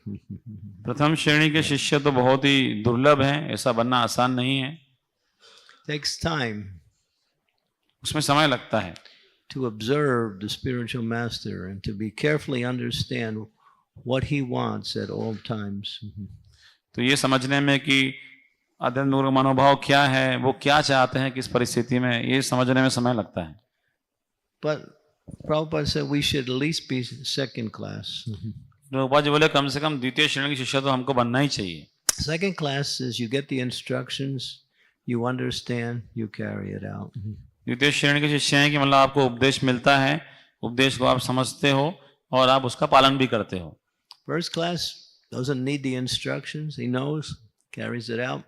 प्रथम श्रेणी के शिष्य तो बहुत ही दुर्लभ हैं, ऐसा बनना आसान नहीं है। Takes time उसमें समय लगता है। to observe the spiritual master and to be carefully understand what he wants at all times. तो ये समझने में कि आध्यात्मिक गुरु का मनोभाव क्या है, वो क्या चाहते हैं किस परिस्थिति में, ये समझने में समय लगता है। But Prabhupada said we should at least be second class. Prabhupada ji बोले कम से कम द्वितीय श्रेणी के शिष्य तो हमको बनना ही चाहिए। Second class is you get the instructions, you understand, you carry it out. द्वितीय श्रेणी के शिष्य हैं कि मतलब आपको उपदेश मिलता है, उपदेश को आप समझते हो और आप उसका पालन भी करते हो। First class doesn't need the instructions, he knows, carries it out.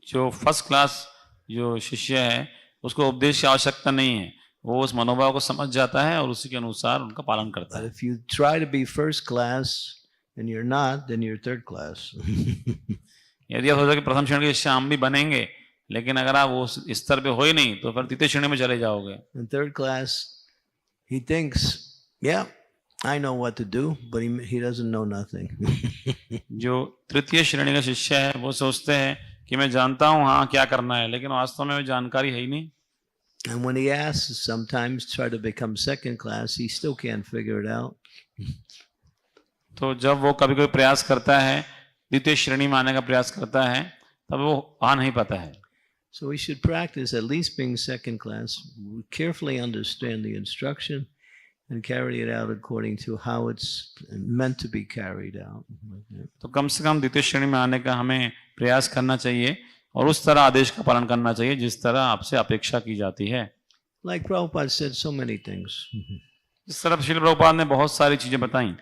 जो फर्स्ट क्लास जो शिष्य है उसको उपदेश की आवश्यकता नहीं है, वो उस मनोभाव को समझ जाता है और उसी के अनुसार उनका पालन करता But है। if you try to be first class and you're not, then you're third class. यदि आप सोचो कि प्रथम श्रेणी के शिष्य हम भी बनेंगे, लेकिन अगर आप उस स्तर पे हो ही नहीं तो फिर तृतीय श्रेणी में चले जाओगे। In third class, he thinks, yeah, I know what to do, but he doesn't know nothing. जो तृतीय श्रेणी का शिष्य है वो सोचते हैं कि मैं जानता हूँ हाँ क्या करना है, लेकिन वास्तव में जानकारी है ही नहीं। And when he asks, sometimes try to become second class, he still can't figure it out. तो जब वो कभी कोई प्रयास करता है द्वितीय श्रेणी में आने का प्रयास करता है तब वो आ नहीं पाता है। So we should practice at least being second class, carefully understand the instruction and carry it out according to how it's meant to be carried out. तो कम से कम द्वितीय श्रेणी में आने का हमें प्रयास करना चाहिए और उस तरह आदेश का पालन करना चाहिए जिस तरह आपसे अपेक्षा की जाती है। Like Prabhupada said so many things. इस तरह श्रील प्रभुपाद ने बहुत सारी चीजें बताई।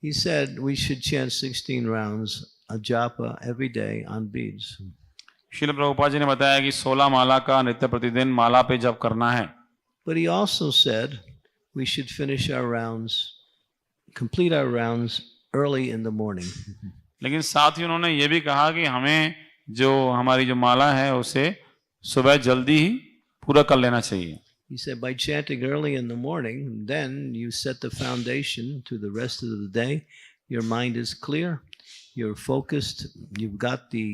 He said we should chant 16 rounds of japa every day on beads. Srila Prabhupada ji ने बताया कि 16 माला का नित्य प्रतिदिन माला पे जप करना है। But he also said we should finish our rounds, complete our rounds early in the morning. लेकिन साथ ही उन्होंने ये भी कहा कि हमें जो हमारी जो माला है उसे सुबह जल्दी ही पूरा कर लेना चाहिए। He said by chanting early in the morning, then you set the foundation to the rest of the day. Your mind is clear, you're focused, you've got the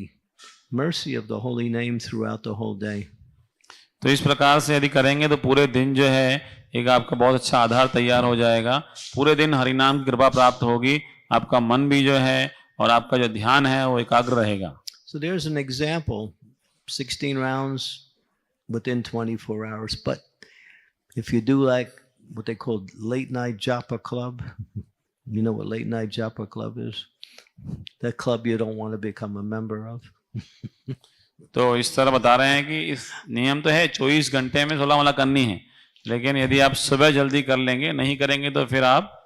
mercy of the holy name throughout the whole day. तो इस प्रकार से यदि करेंगे तो पूरे दिन जो है एक आपका बहुत अच्छा आधार तैयार हो जाएगा। पूरे दिन हरिनाम की कृपा प्राप्त होगी, आपका मन भी जो है और आपका जो ध्यान है वो एकाग्र रहेगा। So there's an example, 16 rounds within 24 hours. But if you do like what they call late night japa club, you know what late night japa club is? That club you don't want to become a member of. तो इस तरह बता रहे हैं कि इस नियम तो है 24 घंटे में 16 माला करनी है, लेकिन यदि आप सुबह जल्दी कर लेंगे, नहीं करेंगे तो फिर आप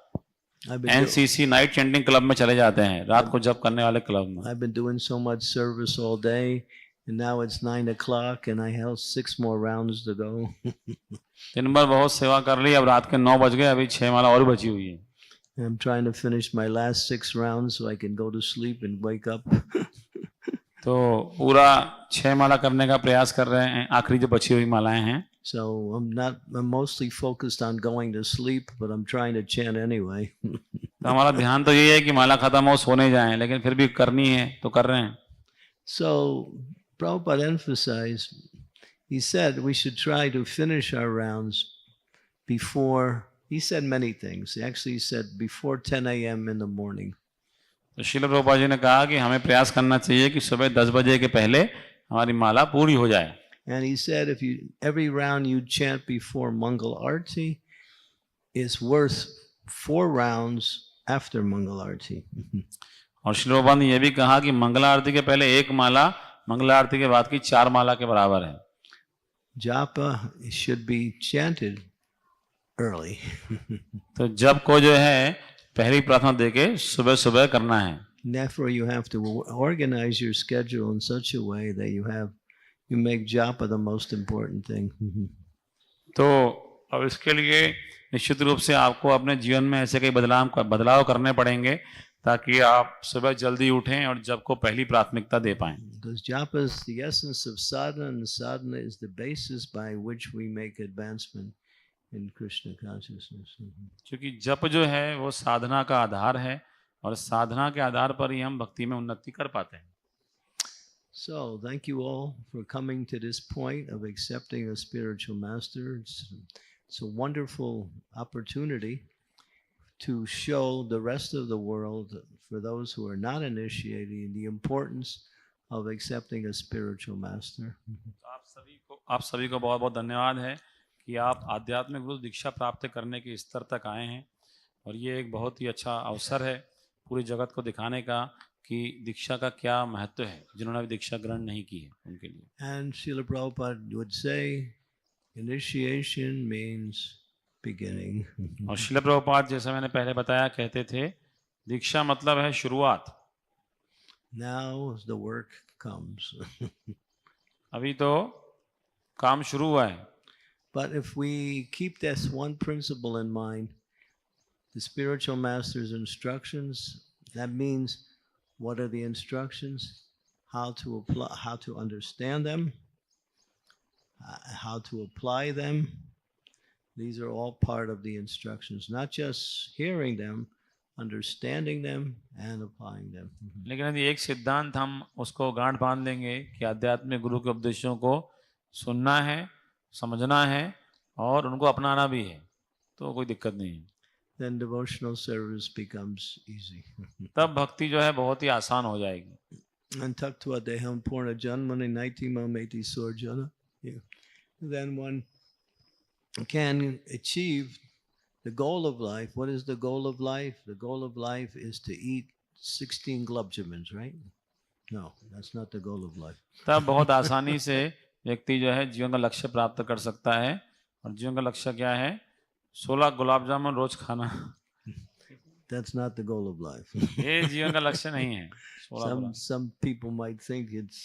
एनसीसी नाइट चैंटिंग क्लब में चले जाते हैं, रात को जप करने वाले क्लब में। I've been doing so much service all day, and now it's 9 o'clock, and I have 6 more rounds to go. दिन भर बहुत सेवा कर ली, अब रात के 9 बज गए, अभी 6 माला और बची हुई है। I'm trying to finish my last 6 rounds so I can go to sleep and wake up. तो पूरा 6 माला करने का प्रयास कर रहे हैं, आखिरी जो बची हुई मालाएं हैं। So I'm mostly focused on going to sleep, but I'm trying to chant anyway. तो हमारा ध्यान तो यही है कि माला खत्म हो सोने जाएं, लेकिन फिर भी करनी है तो कर रहे हैं। So Prabhupada emphasized, he said we should try to finish our rounds before, he said many things. He actually said before 10 a.m. in the morning. तो श्रील प्रभुपाद जी ने कहा कि हमें प्रयास करना चाहिए कि सुबह 10 बजे के पहले हमारी माला पूरी हो जाए। And he said if you every round you chant before Mangal Arti is worth 4 rounds after Mangal Arti. और श्रील प्रभुपाद ने यह भी कहा कि मंगला आरती के पहले एक माला मंगला आरती के बाद की 4 माला के बराबर है। Japa should be chanted early. तो जप को जो है पहली प्रार्थना देके सुबह सुबह करना है। Therefore you have to organize your schedule in such a way that you make japa the most important thing. तो अब इसके लिए निश्चित रूप से आपको अपने जीवन में ऐसे कई बदलाव करने पड़ेंगे ताकि आप सुबह जल्दी उठें और जप को पहली प्राथमिकता दे पाएं। Because japa is the essence of sadhana, and sadhana is the basis by which we make advancement in Krishna consciousness. क्योंकि जप जो है वो साधना का आधार है और साधना के आधार पर ही हम भक्ति में उन्नति कर पाते हैं। So thank you all for coming to this point of accepting a spiritual master. It's a wonderful opportunity to show the rest of the world, for those who are not initiated, the importance of accepting a spiritual master. आप सभी को बहुत बहुत धन्यवाद है कि आप आध्यात्मिक गुरु दीक्षा प्राप्त करने के स्तर तक आए हैं, और ये एक बहुत ही अच्छा अवसर है पूरी जगत को दिखाने का कि दीक्षा का क्या महत्व है, जिन्होंने अभी दीक्षा ग्रहण नहीं की है उनके लिए। And Srila Prabhupada would say, initiation means beginning. और श्रील प्रभुपाद जैसा मैंने पहले बताया कहते थे दीक्षा मतलब है शुरुआत। Now the work comes. अभी तो काम शुरू हुआ है। But if we keep this one principle in mind, the spiritual master's instructions, that means what are the instructions, how to apply, how to understand them, how to apply them. These are all part of the instructions, not just hearing them, understanding them and applying them. लेकिन यदि एक सिद्धांत हम उसको गांठ बांध लेंगे कि आध्यात्मिक गुरु के उपदेशों को सुनना है, समझना है और उनको अपनाना भी है, तो कोई दिक्कत नहीं है। Then devotional service becomes easy. तब भक्ति जो है बहुत ही आसान हो जाएगी। And taktva deham purna janmani naitima meti sorjana. Then one can achieve the goal of life. What is the goal of life? The goal of life is to eat 16 glubjamins, right? No, that's not the goal of life. तब बहुत आसानी से व्यक्ति जो है जीवन का लक्ष्य प्राप्त कर सकता है, और जीवन का लक्ष्य क्या है? 16 गुलाब जामुन रोज खाना। That's not the goal of life. ये जीवन का लक्ष्य नहीं है। Some people might think it's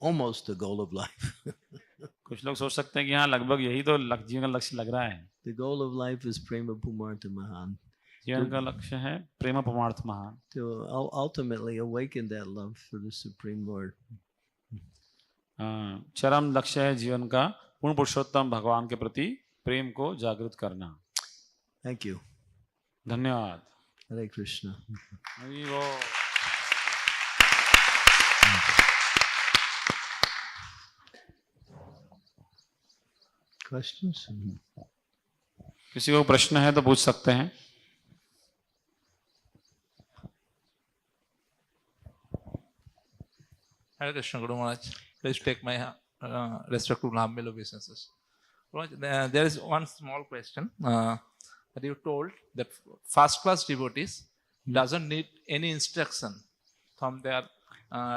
almost the goal of life. कुछ लोग सोच सकते हैं कि हाँ लगभग यही तो जीवन का लक्ष्य लग रहा है। The goal of life is prema pumartha mahan, जीवन का लक्ष्य है प्रेम परमार्थ महान, to ultimately awaken that love for the Supreme Lord. चरम लक्ष्य है जीवन का पूर्ण पुरुषोत्तम भगवान के प्रति प्रेम को जागृत करना। Thank you. धन्यवाद। Hare Krishna. हरि बोल। Questions? किसी को प्रश्न है तो पूछ सकते हैं। Hare Krishna, Guru Maharaj. Please take my respect to Lamelo businesses. There is one small question that you told that first class devotees doesn't need any instruction from their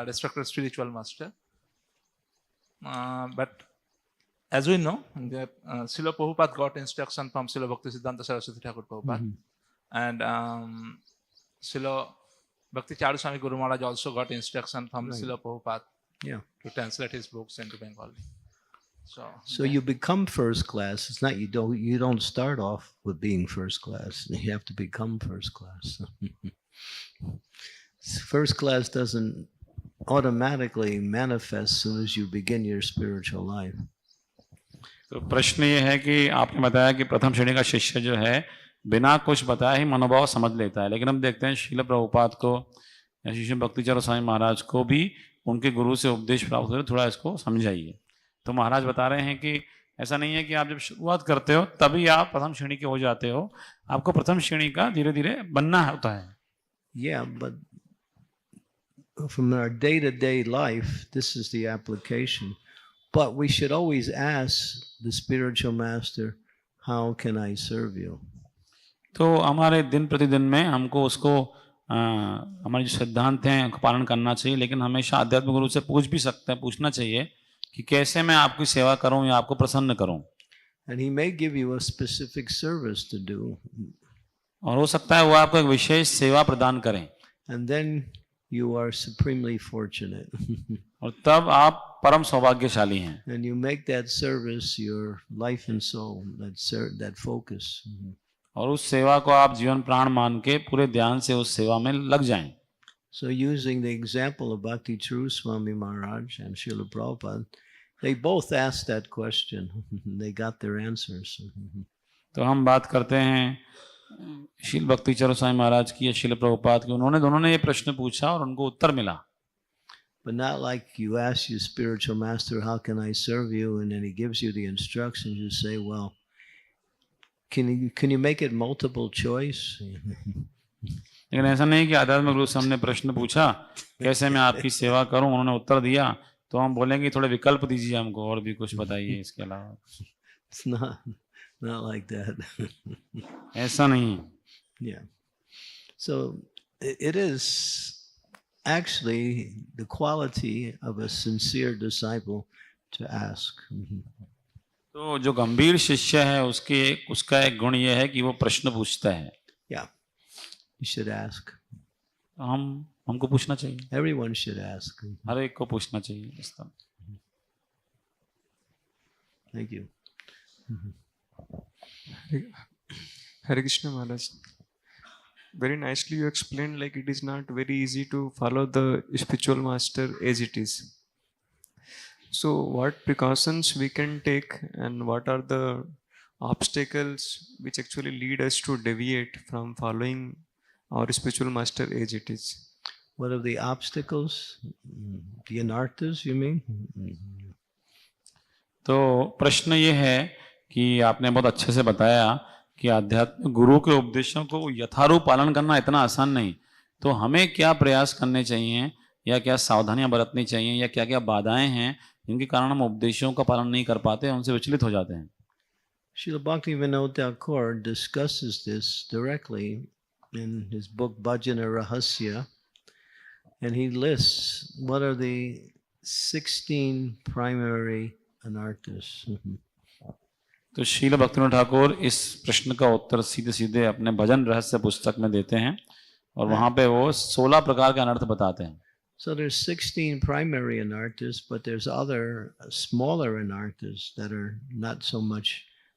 respected spiritual master. But as we know, that Srila Prabhupada got instruction from Srila Bhaktisiddhanta Saraswati Thakur Prabhupada, and Srila Bhakti Charu Swami Guru Maharaj also got instruction from Srila Prabhupada to translate his books into Bengali. So you become first class. It's not you don't start off with being first class. You have to become first class. First class doesn't automatically manifest as soon as you begin your spiritual life. तो प्रश्न ये है कि आपने बताया कि प्रथम श्रेणी का शिष्य जो है बिना कुछ बताए ही मनोभाव समझ लेता है, लेकिन हम देखते हैं श्रील प्रभुपाद को या श्री भक्ति चारू स्वामी महाराज को भी उनके गुरु से उपदेश प्राप्त हुए, थोड़ा इसको समझाइए। तो महाराज बता रहे हैं कि ऐसा नहीं है कि आप जब शुरुआत करते हो तभी आप प्रथम श्रेणी के हो जाते हो, आपको प्रथम श्रेणी का धीरे धीरे बनना होता है। Yeah, but from our day-to-day life, this is the application. But we should always ask the spiritual master, how can I serve you? तो हमारे दिन प्रतिदिन में हमको उसको हमारे जो सिद्धांत हैं उनका पालन करना चाहिए, लेकिन हमेशा आध्यात्मिक गुरु से पूछ भी सकते हैं, पूछना चाहिए कि कैसे मैं आपकी सेवा करूं या आपको प्रसन्न करूं। And he may give you a specific service to do. और हो सकता है वो आपको एक विशेष सेवा प्रदान करें। And then you are supremely fortunate. और तब आप परम सौभाग्यशाली हैं। And you make that service your life and soul, that focus. और उस सेवा को आप जीवन प्राण मान के पूरे ध्यान से उस सेवा में लग जाएं। So using the example of Bhakti True Swami Maharaj and Srila Prabhupada, they both asked that question. They got their answers. तो हम बात करते हैं शील भक्ति चारू स्वामी महाराज की या शील प्रभुपाद की, उन्होंने दोनों ने ये प्रश्न पूछा और उनको उत्तर मिला। But not like you ask your spiritual master, how can I serve you? And then he gives you the instructions. You say, well, can you make it multiple choice? लेकिन ऐसा नहीं कि आध्यात्मिक रूप से हमने प्रश्न पूछा कैसे मैं आपकी सेवा करूं, उन्होंने उत्तर दिया तो हम बोलेंगे थोड़े विकल्प दीजिए हमको और भी कुछ बताइए इसके अलावा। It's not like that. ऐसा नहीं। Yeah. So it is actually the quality of a sincere disciple to ask. तो जो गंभीर शिष्य है उसका एक गुण ये है कि वो प्रश्न पूछता है। Yeah, you should ask. हमको पूछना चाहिए। Everyone should ask. हर एक को पूछना चाहिए इस तरह। Thank you. Hare Krishna Maharaj. Very nicely you explained like it is not very easy to follow the spiritual master as it is. So what precautions we can take and what are the obstacles which actually lead us to deviate from following our spiritual master as it is? What are the obstacles? The anarthas, you mean? तो प्रश्न ये है कि आपने बहुत अच्छे से बताया कि आध्यात्मिक गुरु के उपदेशों को यथारूप पालन करना इतना आसान नहीं, तो हमें क्या प्रयास करने चाहिए या क्या सावधानियां बरतनी चाहिए या क्या क्या बाधाएं हैं जिनके कारण हम उपदेशों का पालन नहीं कर पाते, उनसे विचलित हो जाते हैं। Srila Bhaktivinoda Thakur discusses this directly in his book Bhajana Rahasya, and he lists what are the 16 primary anarthas. तो श्रील भक्तिविनोद ठाकुर इस प्रश्न का उत्तर सीधे सीधे अपने भजन रहस्य पुस्तक में देते हैं और वहां पे वो 16 प्रकार के अनर्थ बताते हैं। So there's 16 primary anarthas, but there's other smaller anarthas that are not so much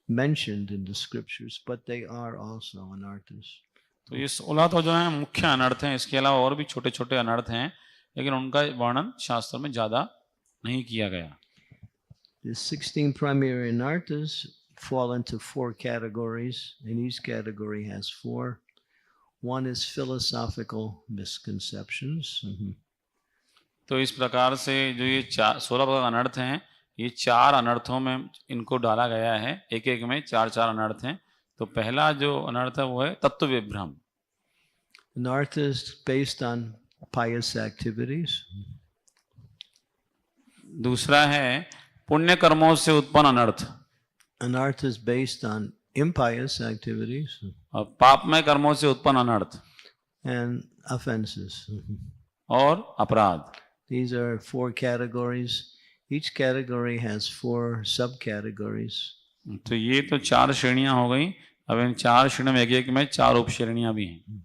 mentioned in the scriptures, but they are also anarthas. तो ये 16 तो जो है मुख्य अनर्थ हैं, इसके अलावा और भी छोटे छोटे अनर्थ हैं, लेकिन उनका वर्णन शास्त्र में ज्यादा नहीं किया गया. The 16 primary anarthas fall into 4 categories, and each category has 4. One is philosophical misconceptions. तो इस प्रकार से जो ये 16 प्रकार अनर्थ हैं, ये 4 अनर्थों में इनको डाला गया है, एक एक में 4-4 अनर्थ हैं. तो पहला जो अनर्थ है वो है तत्व विभ्रम. Anartha is based on pious activities. दूसरा है पुण्य कर्मों से उत्पन्न अनर्थ. Anartha is based on impious activities और पापमय कर्मों से उत्पन्न अनर्थ and offenses. और अपराध. These are 4 categories. Each category has 4 subcategories. तो ये तो 4 श्रेणियां हो गई. अब इन 4 श्रेणियों में एक में 4 उप श्रेणियां भी हैं.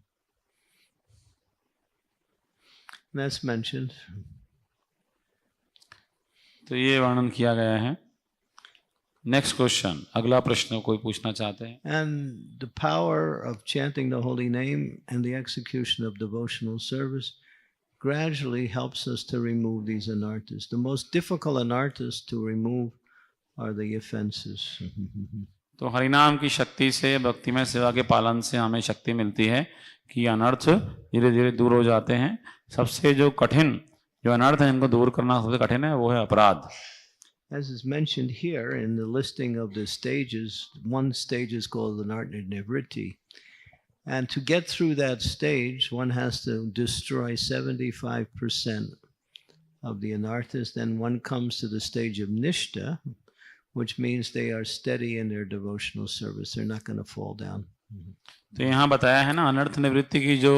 That's mentioned. तो ये वर्णन किया गया है. नेक्स्ट क्वेश्चन, अगला प्रश्न कोई पूछना चाहते हैं? And the power of chanting the holy name and the execution of devotional service gradually helps us to remove these anarthas. The most difficult anarthas to remove are the offenses. तो हरिनाम की शक्ति से, भक्ति में सेवा के पालन से हमें शक्ति मिलती है कि अनर्थ धीरे धीरे दूर हो जाते हैं. सबसे जो कठिन जो अनर्थ है इनको दूर करना सबसे कठिन है, वो है अपराध. As is mentioned here in the listing of the stages, one stage is called the Anartha Nivritti. And to get through that stage, one has to destroy 75% of the anarthas. Then one comes to the stage of Nishta, which means they are steady in their devotional service. They're not going to fall down. तो यहाँ बताया है ना, अनर्थ निवृत्ति की जो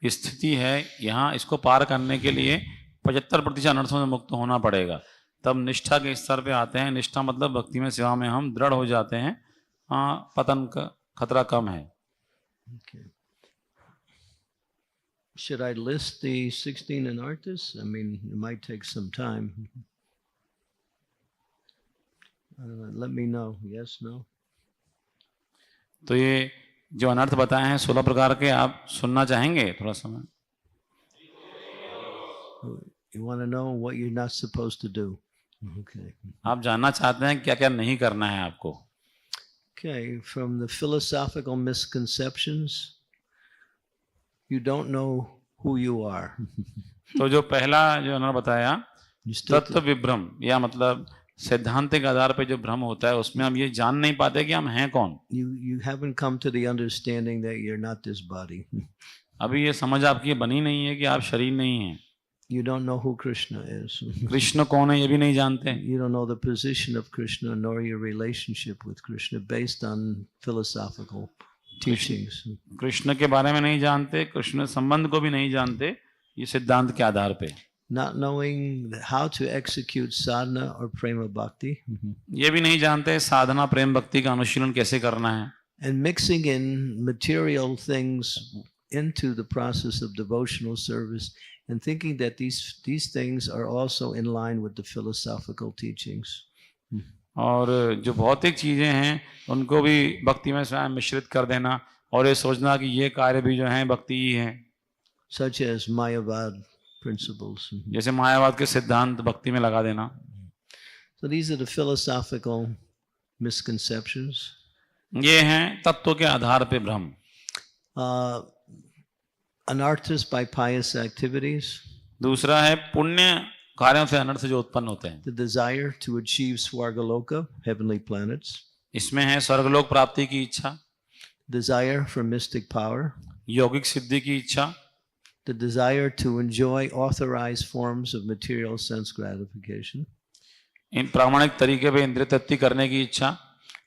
स्थिति है, यहाँ इसको पार करने के लिए 75% अनर्थों से मुक्त होना पड़ेगा. तब निष्ठा के स्तर पे आते हैं. निष्ठा मतलब भक्ति में सेवा में हम दृढ़ हो जाते हैं. पतन का खतरा कम है. Okay. Should I list the 16 anarthas? I mean, it might take some time. Let me know. Yes, no? तो ये जो अनर्थ बताए हैं 16 प्रकार के, आप सुनना चाहेंगे थोड़ा समय? You want to know what you're not supposed to do. Okay. आप जानना चाहते हैं क्या क्या नहीं करना है आपको? Okay, from the philosophical misconceptions, you don't know who you are. तो जो पहला जो अनर्थ बताया You still, तत्व विभ्रम, या मतलब सैद्धांतिक आधार पे जो भ्रम होता है उसमें हम ये जान नहीं पाते कि हम हैं कौन. you haven't come to the understanding that you're not this body. अभी ये समझ आपकी बनी नहीं है कि आप शरीर नहीं हैं. You don't know who Krishna is. Krishna कौन है ये भी नहीं जानते. You don't know the position of Krishna nor your relationship with Krishna based on philosophical teachings. Krishna के बारे में नहीं जानते, कृष्ण संबंध को भी नहीं जानते, ये सिद्धांत के आधार पे. Not knowing how to execute sadhana or prema bhakti. ये भी नहीं जानते साधना प्रेम भक्ति का अनुशीलन कैसे करना है. And mixing in material things into the process of devotional service and thinking that these things are also in line with the philosophical teachings. और जो भौतिक चीजें हैं उनको भी भक्ति में स्वयं मिश्रित कर देना और ये सोचना कि ये कार्य भी जो हैं भक्ति ही है. Such as Mayavad principles. जैसे मायावाद के सिद्धांत भक्ति में लगा देना. So these are the philosophical misconceptions. ये हैं तत्व के आधार पे भ्रम. Anarthas by pious activities. दूसरा है पुण्य कार्यों से अनर्थ जो उत्पन्न होते हैं. The desire to achieve Swargaloka, heavenly planets. इसमें है स्वर्गलोक प्राप्ति की इच्छा, Desire for mystic power. यौगिक सिद्धि की इच्छा, The desire to enjoy authorized forms of material sense gratification. इन प्रामाणिक तरीके पे इंद्रिय तृप्ति करने की इच्छा,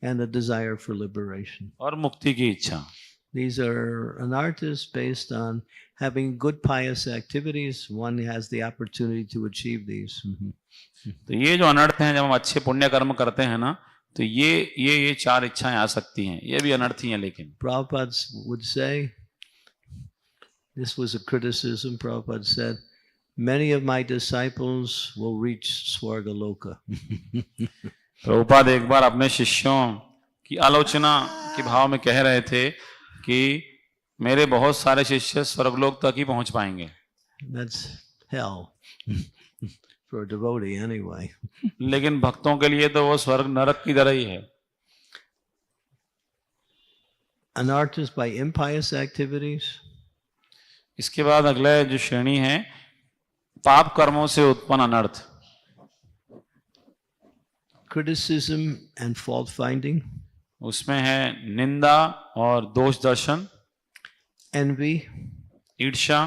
And the desire for liberation. और मुक्ति की इच्छा. These are anarthas based on having good pious activities. One has the opportunity to achieve these. तो ये जो अनर्थ हैं, जब हम अच्छे पुण्य कर्म करते हैं ना, तो ये 4 इच्छाएं आ सकती हैं. ये भी अनर्थ ही हैं. लेकिन Prabhupada would say, this was a criticism, Prabhupada said, many of my disciples will reach Swargaloka. Prabhupada एक बार अपने शिष्यों की आलोचना के भाव में कह रहे थे कि मेरे बहुत सारे शिष्य स्वर्गलोक तक ही पहुंच पाएंगे. That's hell for a devotee anyway. लेकिन भक्तों के लिए तो वो स्वर्ग नरक की तरह ही है. Anarthas by impious activities, इसके बाद अगला जो श्रेणी है पाप कर्मों से उत्पन्न अनर्थ. criticism and fault finding, उसमें है निंदा और दोष दर्शन, envy, ईर्ष्या,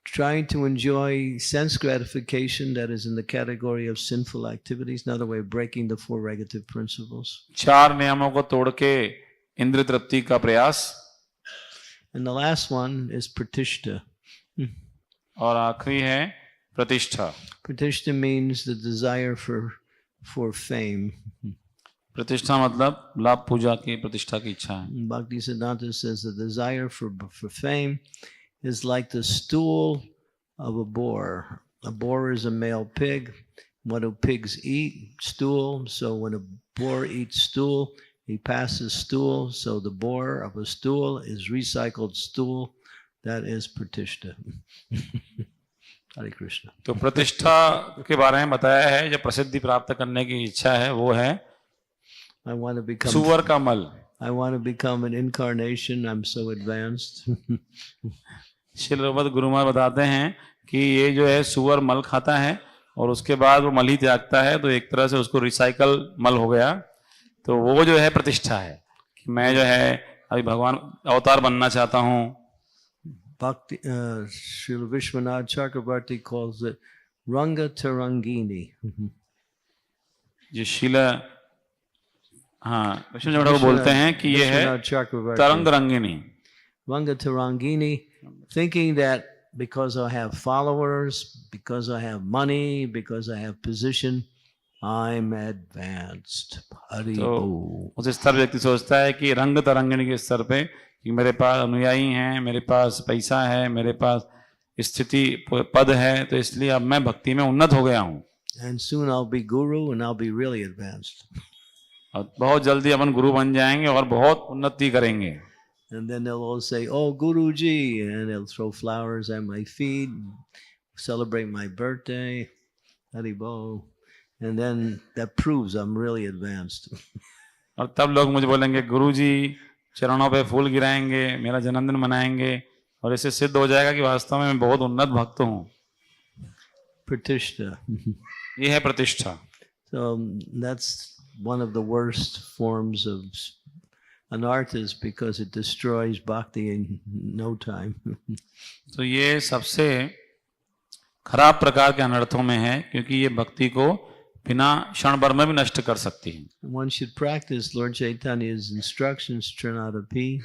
trying to enjoy sense gratification that is in the category of sinful activities, another way of breaking the four negative principles. चार नियमों को तोड़ के इंद्रिय तृप्ति का प्रयास. And the last one is pratishta. और आखिरी है प्रतिष्ठा. Pratishta means the desire for fame. प्रतिष्ठा मतलब लाभ पूजा की प्रतिष्ठा की इच्छा है. Bhaktisiddhanta says the desire for fame is like the stool of a boar. A boar is a male pig. What do pigs eat? Stool. So when a boar eats stool, he passes stool. So the boar of a stool is recycled stool. That is pratishta. Hare Krishna. तो प्रतिष्ठा के बारे में बताया है. जो प्रसिद्धि प्राप्त करने की इच्छा है वो है I want to become. सुअर का मल. I want to become an incarnation. I'm so advanced. Srila Raghupati Guru Maharaj बताते हैं कि ये जो है सुअर मल खाता है और उसके बाद वो मल ही त्यागता है, तो एक तरह से उसको रिसाइकल मल हो गया. तो वो जो है प्रतिष्ठा है कि मैं जो है अभी भगवान अवतार बनना चाहता हूँ. Bhakti, Srila Vishwanath Chakrabarti calls it Ranga Tarangini. जो शिला हाँ विष्णु को बोलते हैं कि ये है Vishwanath Chakrabarti. तरंग रंगिनी. Ranga Tarangini, thinking that because I have followers, because I have money, because I have position, I'm advanced. Hari तो Bol. उस स्तर पर व्यक्ति सोचता है कि रंग तरंगिणी के स्तर पे कि मेरे पास अनुयायी हैं, मेरे पास पैसा है, मेरे पास स्थिति पद है, तो इसलिए अब मैं भक्ति में उन्नत हो गया हूँ. And soon I'll be guru and I'll be really advanced. और बहुत जल्दी अपन गुरु बन जाएंगे और बहुत उन्नति करेंगे. And then they'll all say, "Oh, Guruji," and they'll throw flowers at my feet, celebrate my birthday, Hari Bol. And then that proves I'm really advanced. और तब लोग मुझे बोलेंगे गुरुजी चरणों पे फूल गिराएंगे, मेरा जन्मदिन मनाएंगे, और इससे सिद्ध हो जाएगा कि वास्तव में मैं बहुत उन्नत भक्त हूँ. Pratishta. ये है प्रतिष्ठा. So that's one of the worst forms of anarthas because it destroys bhakti in no time. तो ये सबसे खराब प्रकार के अनर्थों में है क्योंकि ये भक्ति को बिना क्षण भर में भी नष्ट कर सकती है. One should practice Lord Chaitanya's instructions, Trinadapi,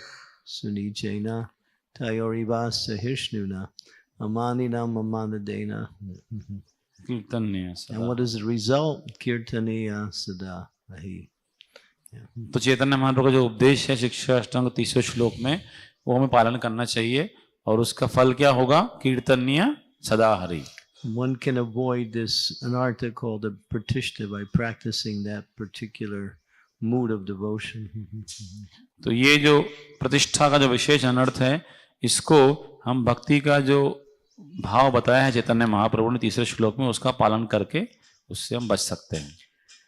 Sunichena, Tayorivasa Hishnuna, Amanina Mamanadena. कीर्तन्य And सदा. what is the result? Kirtaniya Sada Ahi. तो चैतन्य महाप्रभु का जो उपदेश है शिक्षा अष्टांग 30वें श्लोक में वो हमें पालन करना चाहिए और उसका फल क्या होगा? कीर्तन्य सदा Hari. One can avoid this anartha called a pratishta by practicing that particular mood of devotion. तो ये जो प्रतिष्ठा का जो विशेष अनर्थ है इसको हम भक्ति का जो भाव बताया है चैतन्य महाप्रभु ने 3रे श्लोक में उसका पालन करके उससे हम बच सकते हैं.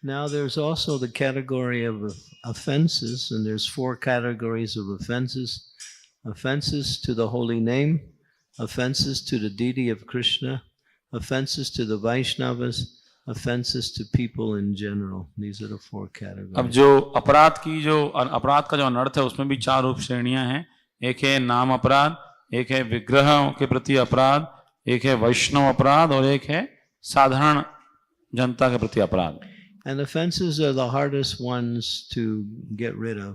Now there's also the category of offenses, and there's 4 categories of offenses. Offenses to the holy name, offenses to the deity of Krishna, offenses to the Vaishnavas, offenses to people in general. These are the 4 categories. अब जो अपराध का जो अनर्थ है उसमें भी 4 रूप श्रेणियां हैं. एक है नाम अपराध, एक है विग्रह के प्रति अपराध, एक है वैष्णव अपराध और एक है साधारण जनता के प्रति अपराध. And offenses are the hardest ones to get rid of.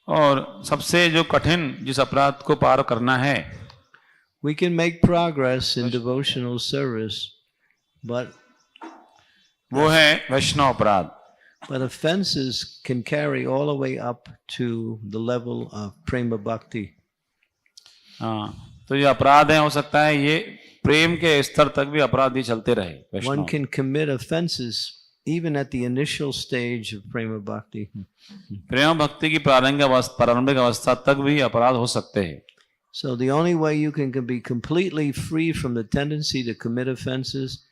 और सबसे जो कठिन जिस अपराध को पार करना है, We can make progress in devotional service, but वो है वैष्णव अपराध. offenses can carry all the way up to the level of prema bhakti. हाँ, तो ये अपराध है, हो सकता है ये प्रेम के स्तर तक भी अपराध ये चलते रहे। One Vaishnav can commit offenses even at the initial stage of prema bhakti. प्रेम भक्ति की प्रारंभिक अवस्था तक भी अपराध हो सकते हैं। So the only way you can be completely free from the tendency to commit offenses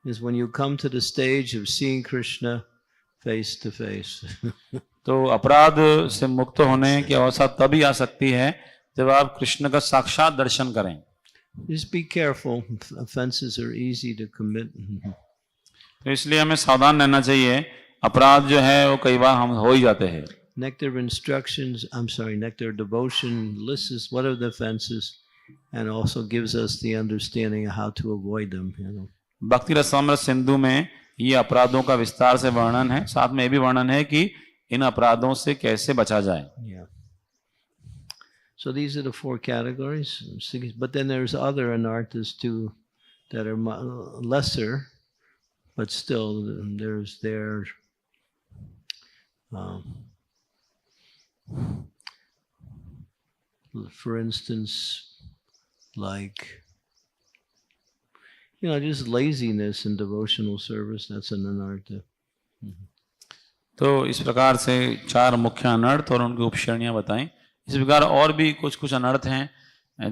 is when you come to the stage of seeing Krishna face to face. तो अपराध से मुक्त होने की अवस्था तभी आ सकती है जब आप कृष्ण का साक्षात दर्शन करें। Just be careful. Offenses are easy to commit. तो इसलिए हमें सावधान रहना चाहिए, अपराध जो है वो कई बार हम हो ही जाते हैं। Nectar instructions, Nectar devotion lists what are the offenses and also gives us the understanding of how to avoid them. भक्ति रसामृत सिंधु में ये अपराधों का विस्तार से वर्णन है, साथ में ये भी वर्णन है कि इन अपराधों से कैसे बचा जाए। Yeah. So these are the 4 categories. But then there's other anarthas too that are lesser, but still there's their for instance, like just laziness in devotional service, that's an anartha. तो इस प्रकार से 4 मुख्य अनर्थ और उनकी उपश्रेणियां बताएं। इस प्रकार और भी कुछ अनर्थ हैं,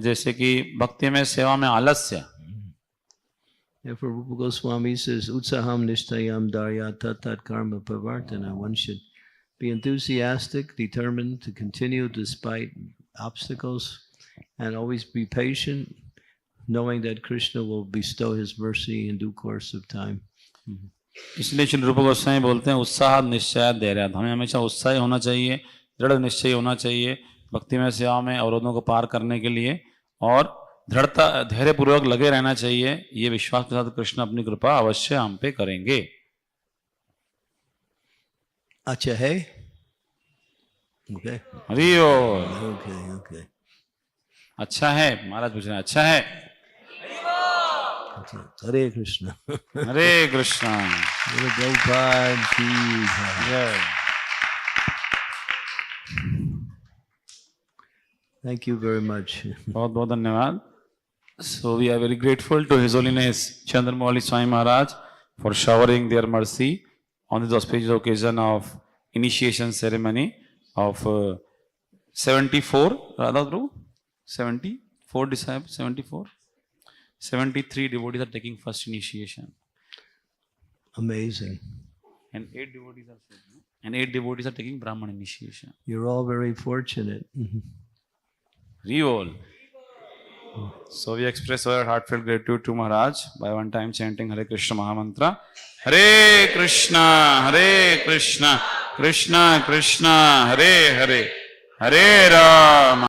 जैसे कि भक्ति में सेवा में आलस्य। Therefore, Rupa Goswami says, Utsaham nishtayam darya tat karma pavartana. One should be enthusiastic, determined to continue despite obstacles, and always be patient, knowing that Krishna will bestow his mercy in due course of time. इसलिए श्री रूप गोस्वामी बोलते हैं उत्साह निश्चय धैर्य। हमें हमेशा उत्साही होना चाहिए, दृढ़ निश्चय होना चाहिए भक्ति में सेवा में अवरोधों को पार करने के लिए, और दृढ़ता धैर्य पूर्वक लगे रहना चाहिए। ये विश्वास के साथ कृष्ण अपनी कृपा अवश्य हम पे करेंगे। अच्छा है? Okay. हरि ओम। Okay. अच्छा है, महाराज पूछ रहे हैं अच्छा है? Hare Krishna. Hare Krishna. Prabhupada ki jai. Thank you very much. बहुत बहुत धन्यवाद। So we are very grateful to His Holiness Chandramouli Swami Maharaj for showering their mercy on this auspicious occasion of initiation ceremony of 74, Radha Prabhu, 74 disciples, 73 devotees are taking first initiation. Amazing. And 8 devotees are taking Brahman initiation. You're all very fortunate. Real. So we express our heartfelt gratitude to Maharaj by one time chanting Hare Krishna Mahamantra. Hare Krishna, Krishna Krishna, Hare Hare, Hare Rama.